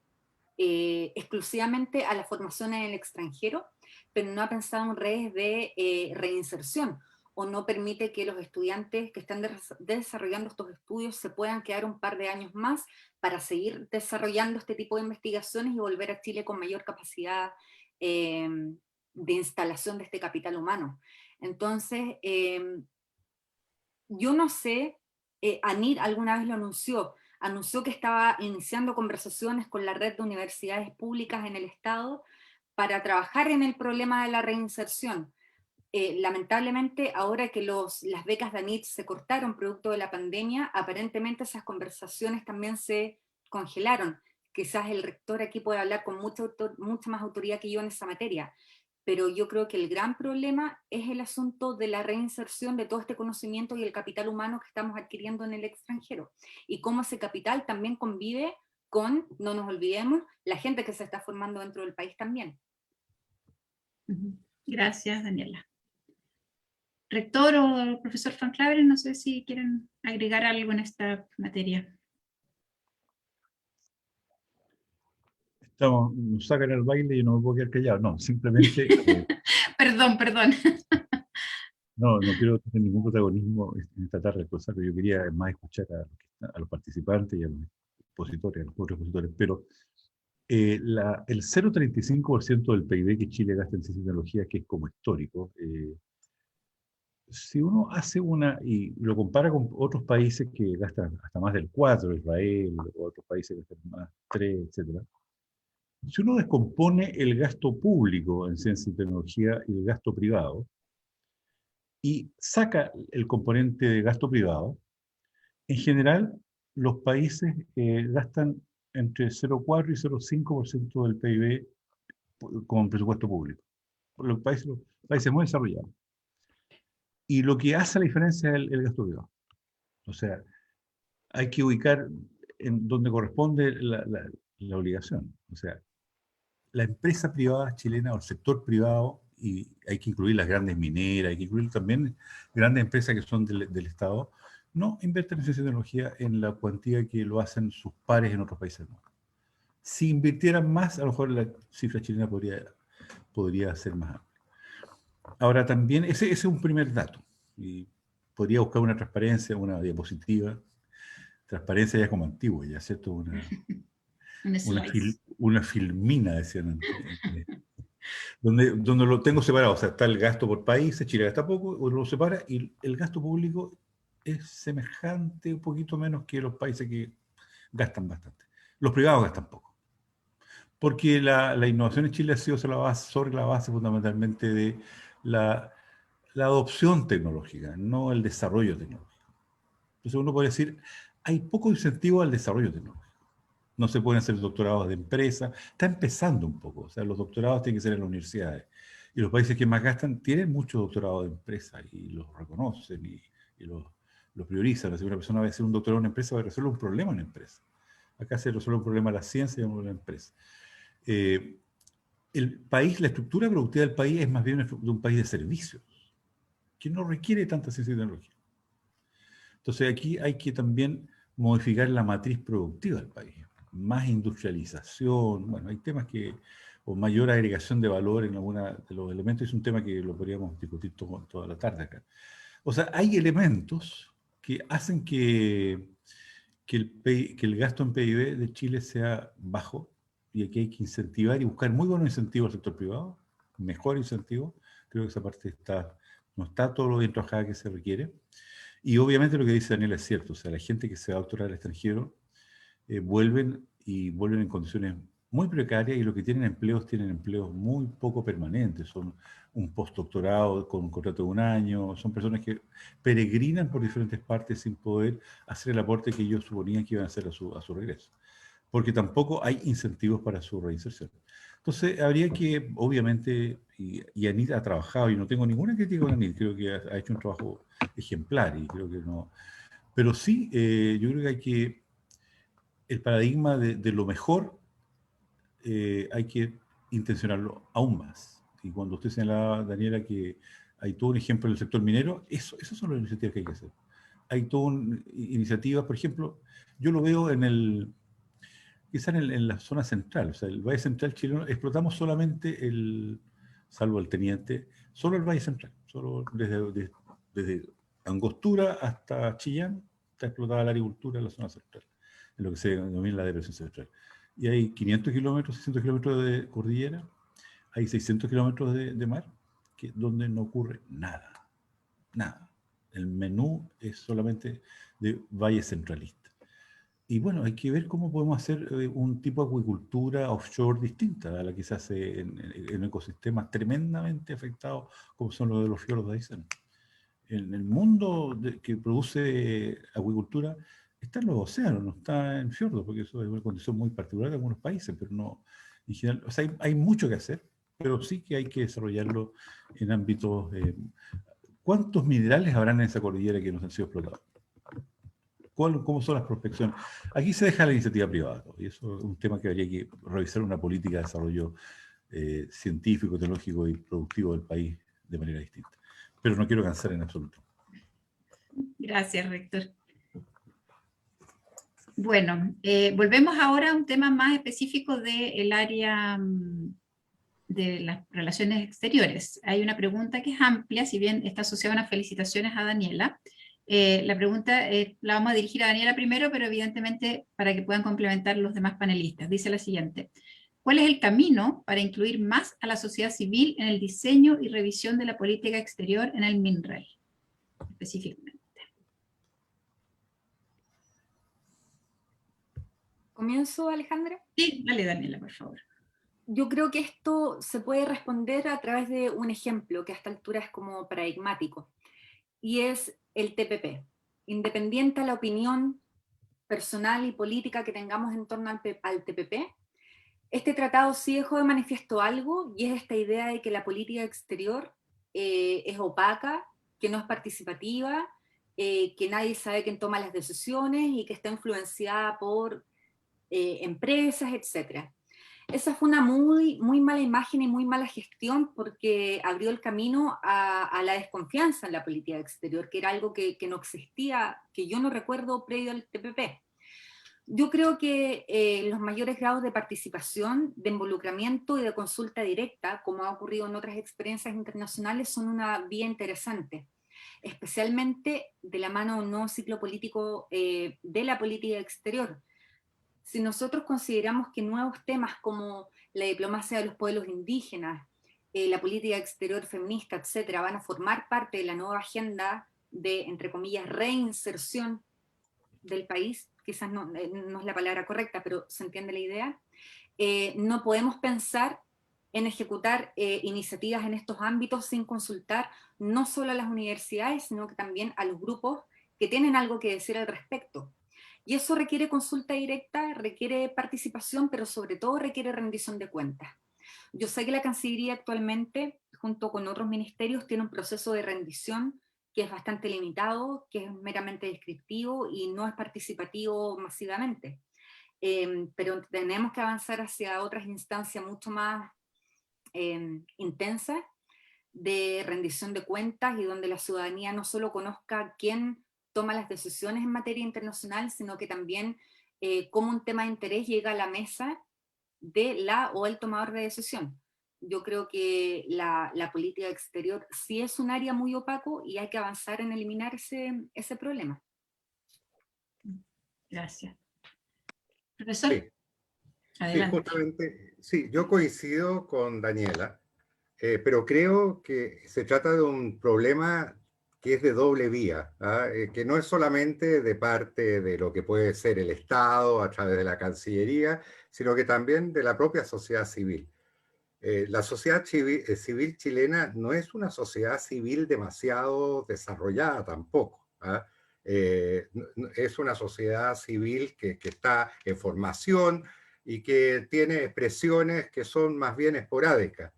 exclusivamente a la formación en el extranjero, pero no ha pensado en redes de reinserción, o no permite que los estudiantes que están desarrollando estos estudios se puedan quedar un par de años más para seguir desarrollando este tipo de investigaciones y volver a Chile con mayor capacidad de instalación de este capital humano. Entonces, yo no sé, ANIT alguna vez lo anunció que estaba iniciando conversaciones con la red de universidades públicas en el Estado para trabajar en el problema de la reinserción. Lamentablemente, ahora que las becas de ANIT se cortaron producto de la pandemia, aparentemente esas conversaciones también se congelaron. Quizás el rector aquí puede hablar con mucha más autoridad que yo en esa materia, pero yo creo que el gran problema es el asunto de la reinserción de todo este conocimiento y el capital humano que estamos adquiriendo en el extranjero, y cómo ese capital también convive con, no nos olvidemos, la gente que se está formando dentro del país también. Gracias, Daniela. Rector o profesor Van Claveren, no sé si quieren agregar algo en esta materia. Nos sacan el baile y yo no me puedo quedar callado. No, simplemente Perdón. no quiero tener ningún protagonismo en esta tarde, cosa que yo quería más escuchar a los participantes y a los expositores, a los otros expositores, pero el 0,35% del PIB que Chile gasta en ciencia y tecnología, que es como histórico, si uno hace y lo compara con otros países que gastan hasta más del 4, Israel, o otros países que gastan más 3, etc. Si uno descompone el gasto público en ciencia y tecnología y el gasto privado, y saca el componente de gasto privado, en general los países gastan entre 0,4 y 0,5% del PIB con presupuesto público. Los países muy desarrollados. Y lo que hace la diferencia es el gasto privado. O sea, hay que ubicar en donde corresponde la obligación. O sea, la empresa privada chilena o el sector privado, y hay que incluir las grandes mineras, hay que incluir también grandes empresas que son del Estado, no invierten en ciencia y tecnología en la cuantía que lo hacen sus pares en otros países del mundo. Si invirtieran más, a lo mejor la cifra chilena podría ser más amplia. Ahora también, ese es un primer dato, y podría buscar una transparencia, una diapositiva. Transparencia ya como antiguo, ya cierto, una filmina, decían antes, donde lo tengo separado. O sea, está el gasto por países, Chile gasta poco, o lo separa, y el gasto público es semejante, un poquito menos que los países que gastan bastante. Los privados gastan poco. Porque la innovación en Chile ha sido sobre la base fundamentalmente de la adopción tecnológica, no el desarrollo tecnológico. Entonces uno puede decir, hay poco incentivo al desarrollo tecnológico. No se pueden hacer doctorados de empresa, está empezando un poco, o sea, los doctorados tienen que ser en las universidades. Y los países que más gastan tienen muchos doctorados de empresa y los reconocen y los priorizan. Si una persona va a hacer un doctorado en una empresa, va a resolver un problema en la empresa. Acá se resuelve un problema de la ciencia y un problema de la empresa. El país, la estructura productiva del país es más bien de un país de servicios, que no requiere tanta ciencia y tecnología. Entonces aquí hay que también modificar la matriz productiva del país. Más industrialización, bueno, hay temas o mayor agregación de valor en alguna de los elementos, es un tema que lo podríamos discutir toda la tarde acá. O sea, hay elementos que hacen que el gasto en PIB de Chile sea bajo, y aquí hay que incentivar y buscar muy buenos incentivos al sector privado, mejor incentivo. Creo que esa parte no está todo lo bien trabajada que se requiere. Y obviamente lo que dice Daniel es cierto, o sea, la gente que se va a doctorar al extranjero vuelven en condiciones muy precarias, y lo que tienen empleos muy poco permanentes, son un postdoctorado con un contrato de 1 año, son personas que peregrinan por diferentes partes sin poder hacer el aporte que ellos suponían que iban a hacer a su regreso, porque tampoco hay incentivos para su reinserción. Entonces habría que, obviamente, y Anit ha trabajado, y no tengo ninguna crítica con Anit, creo que ha hecho un trabajo ejemplar, y creo que no, pero sí, yo creo que hay que, el paradigma de lo mejor, hay que intencionarlo aún más. Y cuando usted señalaba, Daniela, que hay todo un ejemplo en el sector minero, esas son las iniciativas que hay que hacer. Hay todas iniciativas, por ejemplo, yo lo veo quizás en la zona central, o sea, el Valle Central chileno, explotamos solamente salvo el teniente, solo el Valle Central, solo desde Angostura hasta Chillán, está explotada la agricultura en la zona central, en lo que se denomina la depresión central. Y hay 500 kilómetros, 600 kilómetros de cordillera, hay 600 kilómetros de mar, donde no ocurre nada, nada. El menú es solamente de valle centralista. Y bueno, hay que ver cómo podemos hacer un tipo de acuicultura offshore distinta a la que se hace en ecosistemas tremendamente afectados como son los de los fiordos de Aysén. En el mundo que produce acuicultura está en los océanos, no está en fiordos, porque eso es una condición muy particular de algunos países, pero no, en general, o sea, hay mucho que hacer, pero sí que hay que desarrollarlo en ámbitos... ¿cuántos minerales habrán en esa cordillera que no han sido explotados? ¿Cómo son las prospecciones? Aquí se deja la iniciativa privada, y eso es un tema que habría que revisar una política de desarrollo científico, tecnológico y productivo del país de manera distinta. Pero no quiero cansar en absoluto. Gracias, rector. Bueno, volvemos ahora a un tema más específico del área de las relaciones exteriores. Hay una pregunta que es amplia, si bien está asociada a unas felicitaciones a Daniela. La pregunta la vamos a dirigir a Daniela primero, pero evidentemente para que puedan complementar los demás panelistas. Dice la siguiente: ¿cuál es el camino para incluir más a la sociedad civil en el diseño y revisión de la política exterior en el MINREL, específicamente? ¿Comienzo, Alejandra? Sí, dale, Daniela, por favor. Yo creo que esto se puede responder a través de un ejemplo que a esta altura es como paradigmático, y es el TPP. Independiente a la opinión personal y política que tengamos en torno al TPP, este tratado sí dejó de manifiesto algo, y es esta idea de que la política exterior es opaca, que no es participativa, que nadie sabe quién toma las decisiones y que está influenciada por empresas, etc. Esa fue una muy mala imagen y muy mala gestión, porque abrió el camino a la desconfianza en la política exterior, que era algo que no existía, que yo no recuerdo previo al TPP. Yo creo que los mayores grados de participación, de involucramiento y de consulta directa, como ha ocurrido en otras experiencias internacionales, son una vía interesante, especialmente de la mano de un nuevo ciclo político de la política exterior. Si nosotros consideramos que nuevos temas como la diplomacia de los pueblos indígenas, la política exterior feminista, etcétera, van a formar parte de la nueva agenda de, entre comillas, reinserción del país, quizás no es la palabra correcta, pero se entiende la idea, no podemos pensar en ejecutar iniciativas en estos ámbitos sin consultar no solo a las universidades, sino que también a los grupos que tienen algo que decir al respecto. Y eso requiere consulta directa, requiere participación, pero sobre todo requiere rendición de cuentas. Yo sé que la Cancillería actualmente, junto con otros ministerios, tiene un proceso de rendición que es bastante limitado, que es meramente descriptivo y no es participativo masivamente. Pero tenemos que avanzar hacia otras instancias mucho más intensas de rendición de cuentas, y donde la ciudadanía no solo conozca quién toma las decisiones en materia internacional, sino que también cómo un tema de interés llega a la mesa de la o el tomador de decisión. Yo creo que la política exterior sí es un área muy opaco y hay que avanzar en eliminar ese problema. Gracias. Profesor, Sí. adelante. Sí, justamente, sí, yo coincido con Daniela, pero creo que se trata de un problema que es de doble vía, que no es solamente de parte de lo que puede ser el Estado a través de la Cancillería, sino que también de la propia sociedad civil. La sociedad civil chilena no es una sociedad civil demasiado desarrollada tampoco. Es una sociedad civil que está en formación y que tiene expresiones que son más bien esporádicas.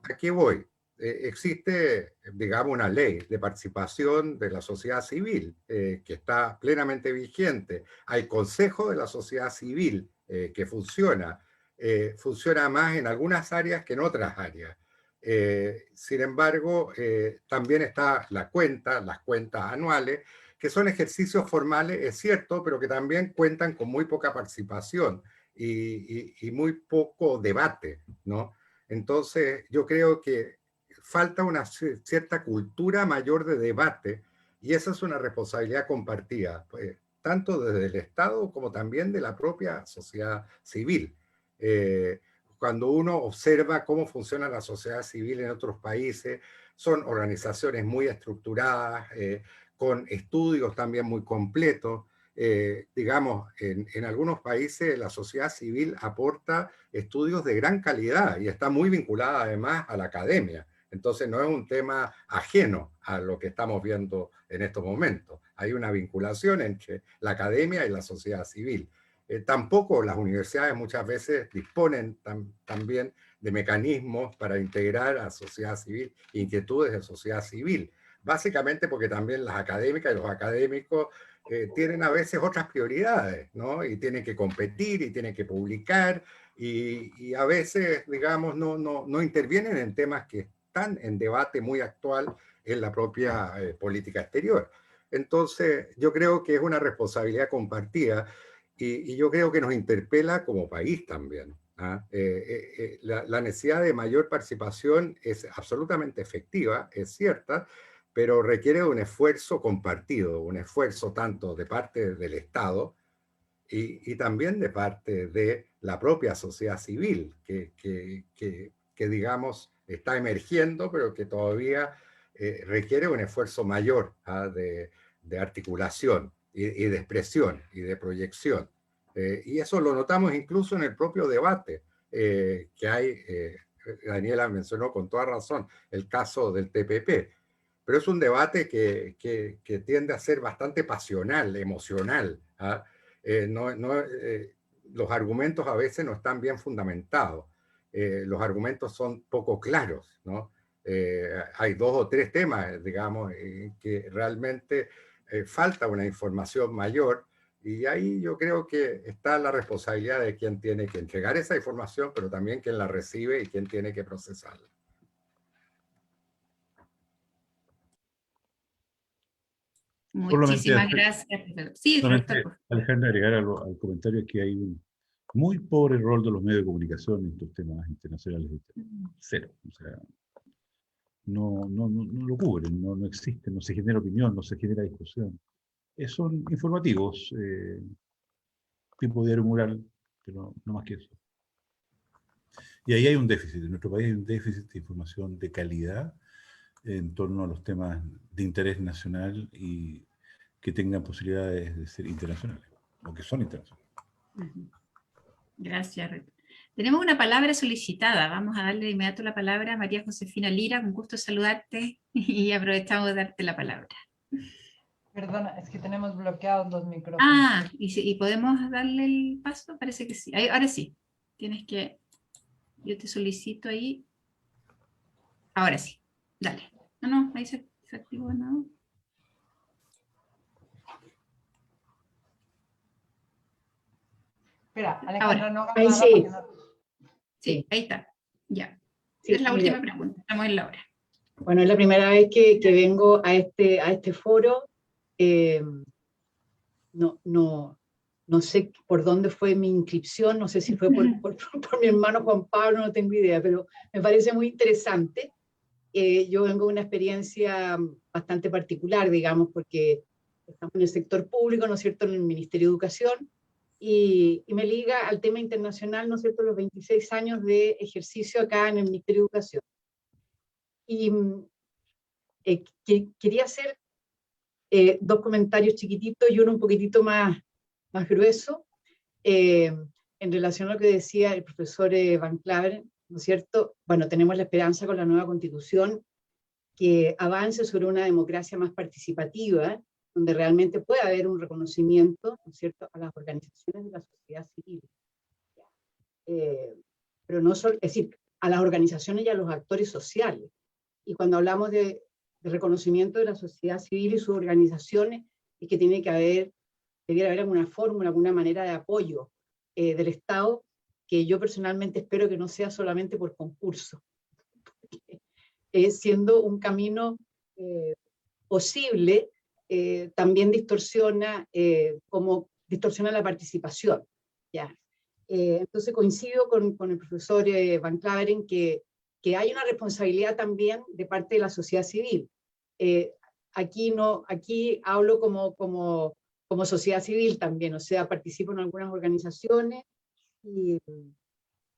¿A qué voy? Existe, digamos, una ley de participación de la sociedad civil que está plenamente vigente. Hay consejo de la sociedad civil que funciona. Funciona más en algunas áreas que en otras áreas. Sin embargo, también está las cuentas anuales, que son ejercicios formales, es cierto, pero que también cuentan con muy poca participación y muy poco debate, ¿no? Entonces, yo creo que falta una cierta cultura mayor de debate, y esa es una responsabilidad compartida, pues, tanto desde el Estado como también de la propia sociedad civil. Cuando uno observa cómo funciona la sociedad civil en otros países, son organizaciones muy estructuradas, con estudios también muy completos. Digamos, en algunos países la sociedad civil aporta estudios de gran calidad y está muy vinculada además a la academia. Entonces no es un tema ajeno a lo que estamos viendo en estos momentos. Hay una vinculación entre la academia y la sociedad civil. Tampoco las universidades muchas veces disponen también de mecanismos para integrar a sociedad civil, inquietudes de sociedad civil. Básicamente porque también las académicas y los académicos tienen a veces otras prioridades, ¿no? Y tienen que competir y tienen que publicar y a veces, digamos, no intervienen en temas que están en debate muy actual en la propia política exterior. Entonces, yo creo que es una responsabilidad compartida y yo creo que nos interpela como país también. ¿Ah? La necesidad de mayor participación es absolutamente efectiva, es cierta, pero requiere un esfuerzo compartido, un esfuerzo tanto de parte del Estado y también de parte de la propia sociedad civil, que digamos está emergiendo, pero que todavía requiere un esfuerzo mayor, ¿ah? de articulación y de expresión y de proyección. Y eso lo notamos incluso en el propio debate que hay, Daniela mencionó con toda razón, el caso del TPP, pero es un debate que tiende a ser bastante pasional, emocional. ¿Ah? Los argumentos a veces no están bien fundamentados, los argumentos son poco claros, ¿no? Hay 2 o 3 temas, digamos, que realmente falta una información mayor, y ahí yo creo que está la responsabilidad de quien tiene que entregar esa información, pero también quien la recibe y quien tiene que procesarla. Muchísimas gracias. Sí, Solamente, rector. Alejandra, agregar al comentario que hay un muy pobre rol de los medios de comunicación en estos temas internacionales. Cero. O sea, no lo cubren, no existen, no se genera opinión, no se genera discusión. Son informativos, tipo diario mural, pero no más que eso. Y ahí hay un déficit, en nuestro país hay un déficit de información de calidad en torno a los temas de interés nacional y que tengan posibilidades de ser internacionales, o que son internacionales. Gracias, rector. Tenemos una palabra solicitada, vamos a darle de inmediato la palabra a María Josefina Lira, con gusto saludarte y aprovechamos de darte la palabra. Perdona, es que tenemos bloqueados los micrófonos. Ah, ¿y podemos darle el paso? Parece que sí. Ahora sí, tienes que... Yo te solicito ahí. Ahora sí, dale. No, ahí se activó, ¿no? Espera, Alejandra, no hagas ahí nada sí. porque no... Sí, ahí está. Ya. Sí, Es la mire, última pregunta. Estamos en la hora. bueno, es la primera vez que vengo a este foro. No sé por dónde fue mi inscripción, no sé si fue por mi hermano Juan Pablo, no tengo idea, pero me parece muy interesante. Yo vengo de una experiencia bastante particular, digamos, porque estamos en el sector público, ¿no es cierto?, en el Ministerio de Educación, y me liga al tema internacional, ¿no es cierto?, los 26 años de ejercicio acá en el Ministerio de Educación. Y quería hacer 2 comentarios chiquititos y uno un poquitito más grueso, en relación a lo que decía el profesor Van Claveren, ¿no es cierto? Bueno, tenemos la esperanza con la nueva Constitución que avance sobre una democracia más participativa, donde realmente pueda haber un reconocimiento, ¿no es cierto?, a las organizaciones de la sociedad civil. Pero no solo, es decir, a las organizaciones y a los actores sociales. Y cuando hablamos de reconocimiento de la sociedad civil y sus organizaciones, es que debiera haber alguna fórmula, alguna manera de apoyo del Estado, que yo personalmente espero que no sea solamente por concurso, siendo un camino posible, también distorsiona la participación. ¿Ya? Entonces coincido con el profesor Van Claveren que hay una responsabilidad también de parte de la sociedad civil. Aquí hablo como sociedad civil también, o sea, participo en algunas organizaciones y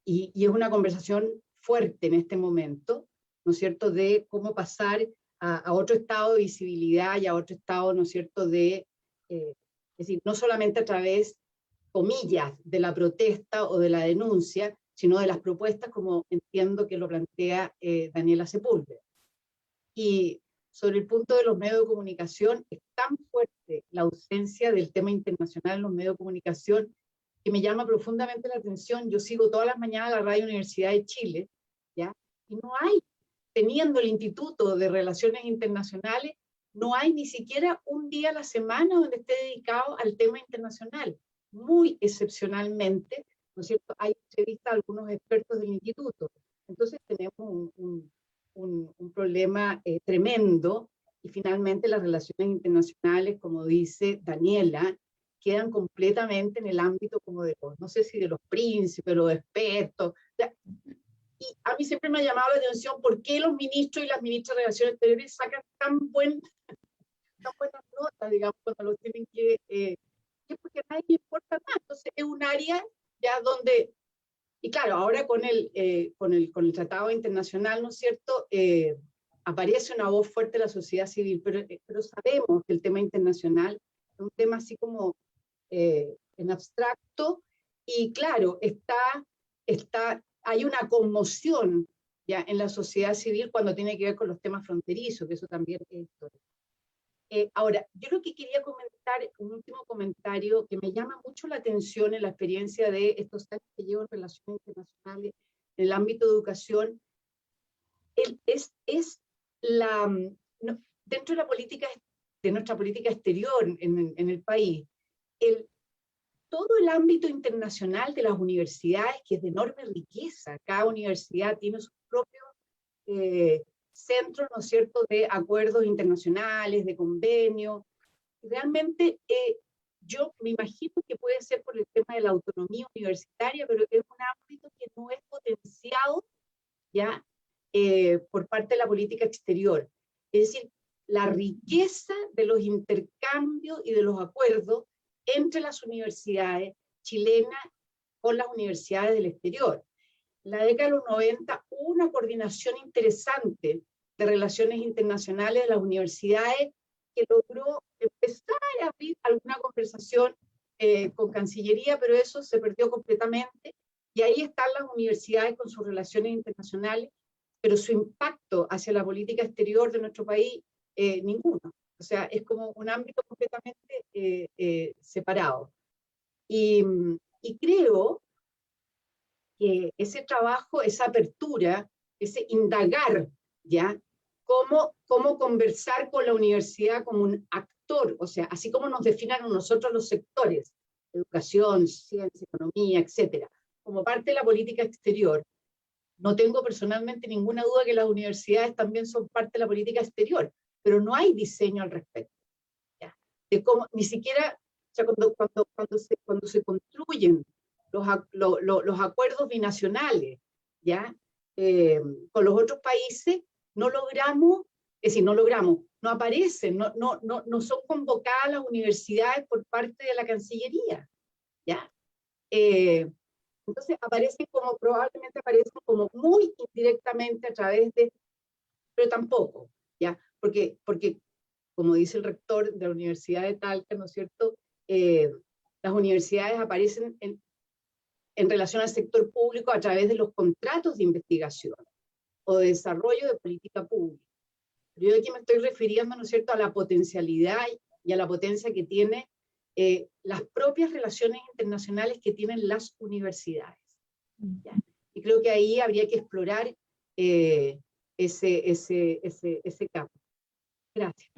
es una conversación fuerte en este momento, ¿no es cierto?, de cómo pasar a otro estado de visibilidad y a otro estado, ¿no es cierto?, es decir, no solamente a través, comillas, de la protesta o de la denuncia, sino de las propuestas, como entiendo que lo plantea Daniela Sepúlveda. Y sobre el punto de los medios de comunicación, es tan fuerte la ausencia del tema internacional en los medios de comunicación que me llama profundamente la atención. Yo sigo todas las mañanas la Radio Universidad de Chile, ¿ya? Y no hay, teniendo el Instituto de Relaciones Internacionales, no hay ni siquiera un día a la semana donde esté dedicado al tema internacional. Muy excepcionalmente, ¿no es cierto?, hay entrevistas a algunos expertos del instituto. Entonces tenemos un problema tremendo, y finalmente las relaciones internacionales, como dice Daniela, quedan completamente en el ámbito como de los, no sé si de los príncipes, los expertos. Y a mí siempre me ha llamado la atención por qué los ministros y las ministras de Relaciones Exteriores sacan tan buenas notas, digamos, cuando los tienen que porque a nadie le importa más. Entonces es un área ya donde, y claro, ahora con el Tratado Internacional, ¿no es cierto?, aparece una voz fuerte de la sociedad civil, pero sabemos que el tema internacional es un tema así como en abstracto, y claro, hay una conmoción ya en la sociedad civil cuando tiene que ver con los temas fronterizos, que eso también es histórico. Ahora, yo lo que quería comentar, un último comentario que me llama mucho la atención en la experiencia de estos años que llevo en relaciones internacionales, en el ámbito de educación, dentro de la política, de nuestra política exterior en el país, todo el ámbito internacional de las universidades, que es de enorme riqueza. Cada universidad tiene sus propios centros, ¿no es cierto?, de acuerdos internacionales, de convenios. Realmente yo me imagino que puede ser por el tema de la autonomía universitaria, pero es un ámbito que no es potenciado ya por parte de la política exterior. Es decir, la riqueza de los intercambios y de los acuerdos entre las universidades chilenas con las universidades del exterior. En la década de los 90 hubo una coordinación interesante de relaciones internacionales de las universidades que logró empezar a abrir alguna conversación con Cancillería, pero eso se perdió completamente, y ahí están las universidades con sus relaciones internacionales, pero su impacto hacia la política exterior de nuestro país, ninguno. O sea, es como un ámbito completamente separado. Y creo que ese trabajo, esa apertura, ese indagar, ¿ya?, cómo conversar con la universidad como un actor, o sea, así como nos definan a nosotros los sectores, educación, ciencia, economía, etcétera, como parte de la política exterior. No tengo personalmente ninguna duda que las universidades también son parte de la política exterior, pero no hay diseño al respecto, ¿ya?, de cómo, ni siquiera, o sea, cuando se construyen los acuerdos binacionales, ¿ya?, con los otros países, no logramos, es decir, no aparecen, no son convocadas las universidades por parte de la Cancillería, ¿ya? Entonces probablemente aparecen como muy indirectamente a través de, pero tampoco, ¿ya? Porque como dice el rector de la Universidad de Talca, ¿no es cierto?, las universidades aparecen en relación al sector público a través de los contratos de investigación o de desarrollo de política pública. Yo aquí me estoy refiriendo, ¿no es cierto?, a la potencialidad y a la potencia que tiene las propias relaciones internacionales que tienen las universidades, ¿ya? Y creo que ahí habría que explorar ese campo. Gracias.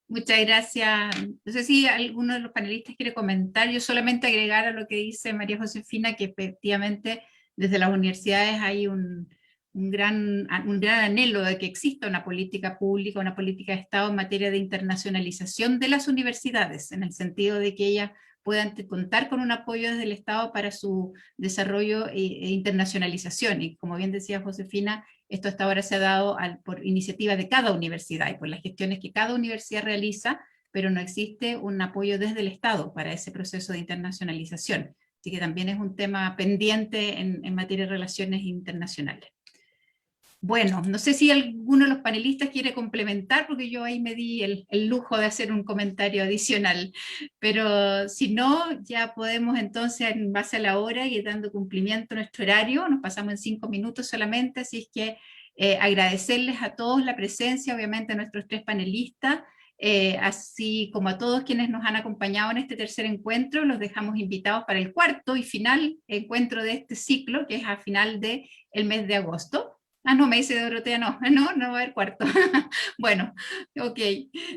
Muchas gracias. No sé si alguno de los panelistas quiere comentar. Yo solamente agregar a lo que dice María Josefina, que efectivamente desde las universidades hay un gran anhelo de que exista una política pública, una política de Estado en materia de internacionalización de las universidades, en el sentido de que ellas puedan contar con un apoyo desde el Estado para su desarrollo e internacionalización. Y como bien decía Josefina, esto hasta ahora se ha dado por iniciativa de cada universidad y por las gestiones que cada universidad realiza, pero no existe un apoyo desde el Estado para ese proceso de internacionalización. Así que también es un tema pendiente en materia de relaciones internacionales. Bueno, no sé si alguno de los panelistas quiere complementar, porque yo ahí me di el lujo de hacer un comentario adicional, pero si no, ya podemos entonces, en base a la hora y dando cumplimiento a nuestro horario, nos pasamos en 5 minutos solamente, así es que agradecerles a todos la presencia, obviamente a nuestros 3 panelistas, así como a todos quienes nos han acompañado en este tercer encuentro, los dejamos invitados para el cuarto y final encuentro de este ciclo, que es a final del mes de agosto. Ah, no, me dice Dorotea, no va a haber cuarto. Bueno, ok,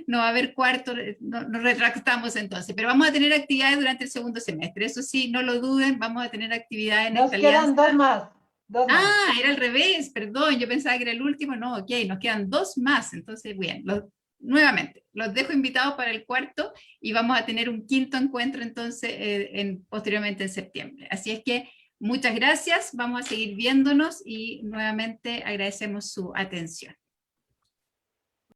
no va a haber cuarto, nos retractamos entonces, pero vamos a tener actividades durante el segundo semestre, eso sí, no lo duden, vamos a tener actividades en esta alianza. Nos quedan 2 más. 2 más. Ah, era al revés, perdón, yo pensaba que era el último, no, ok, nos quedan 2 más, entonces, bien, nuevamente, los dejo invitados para el cuarto y vamos a tener un quinto encuentro entonces posteriormente en septiembre. Así es que muchas gracias, vamos a seguir viéndonos y nuevamente agradecemos su atención.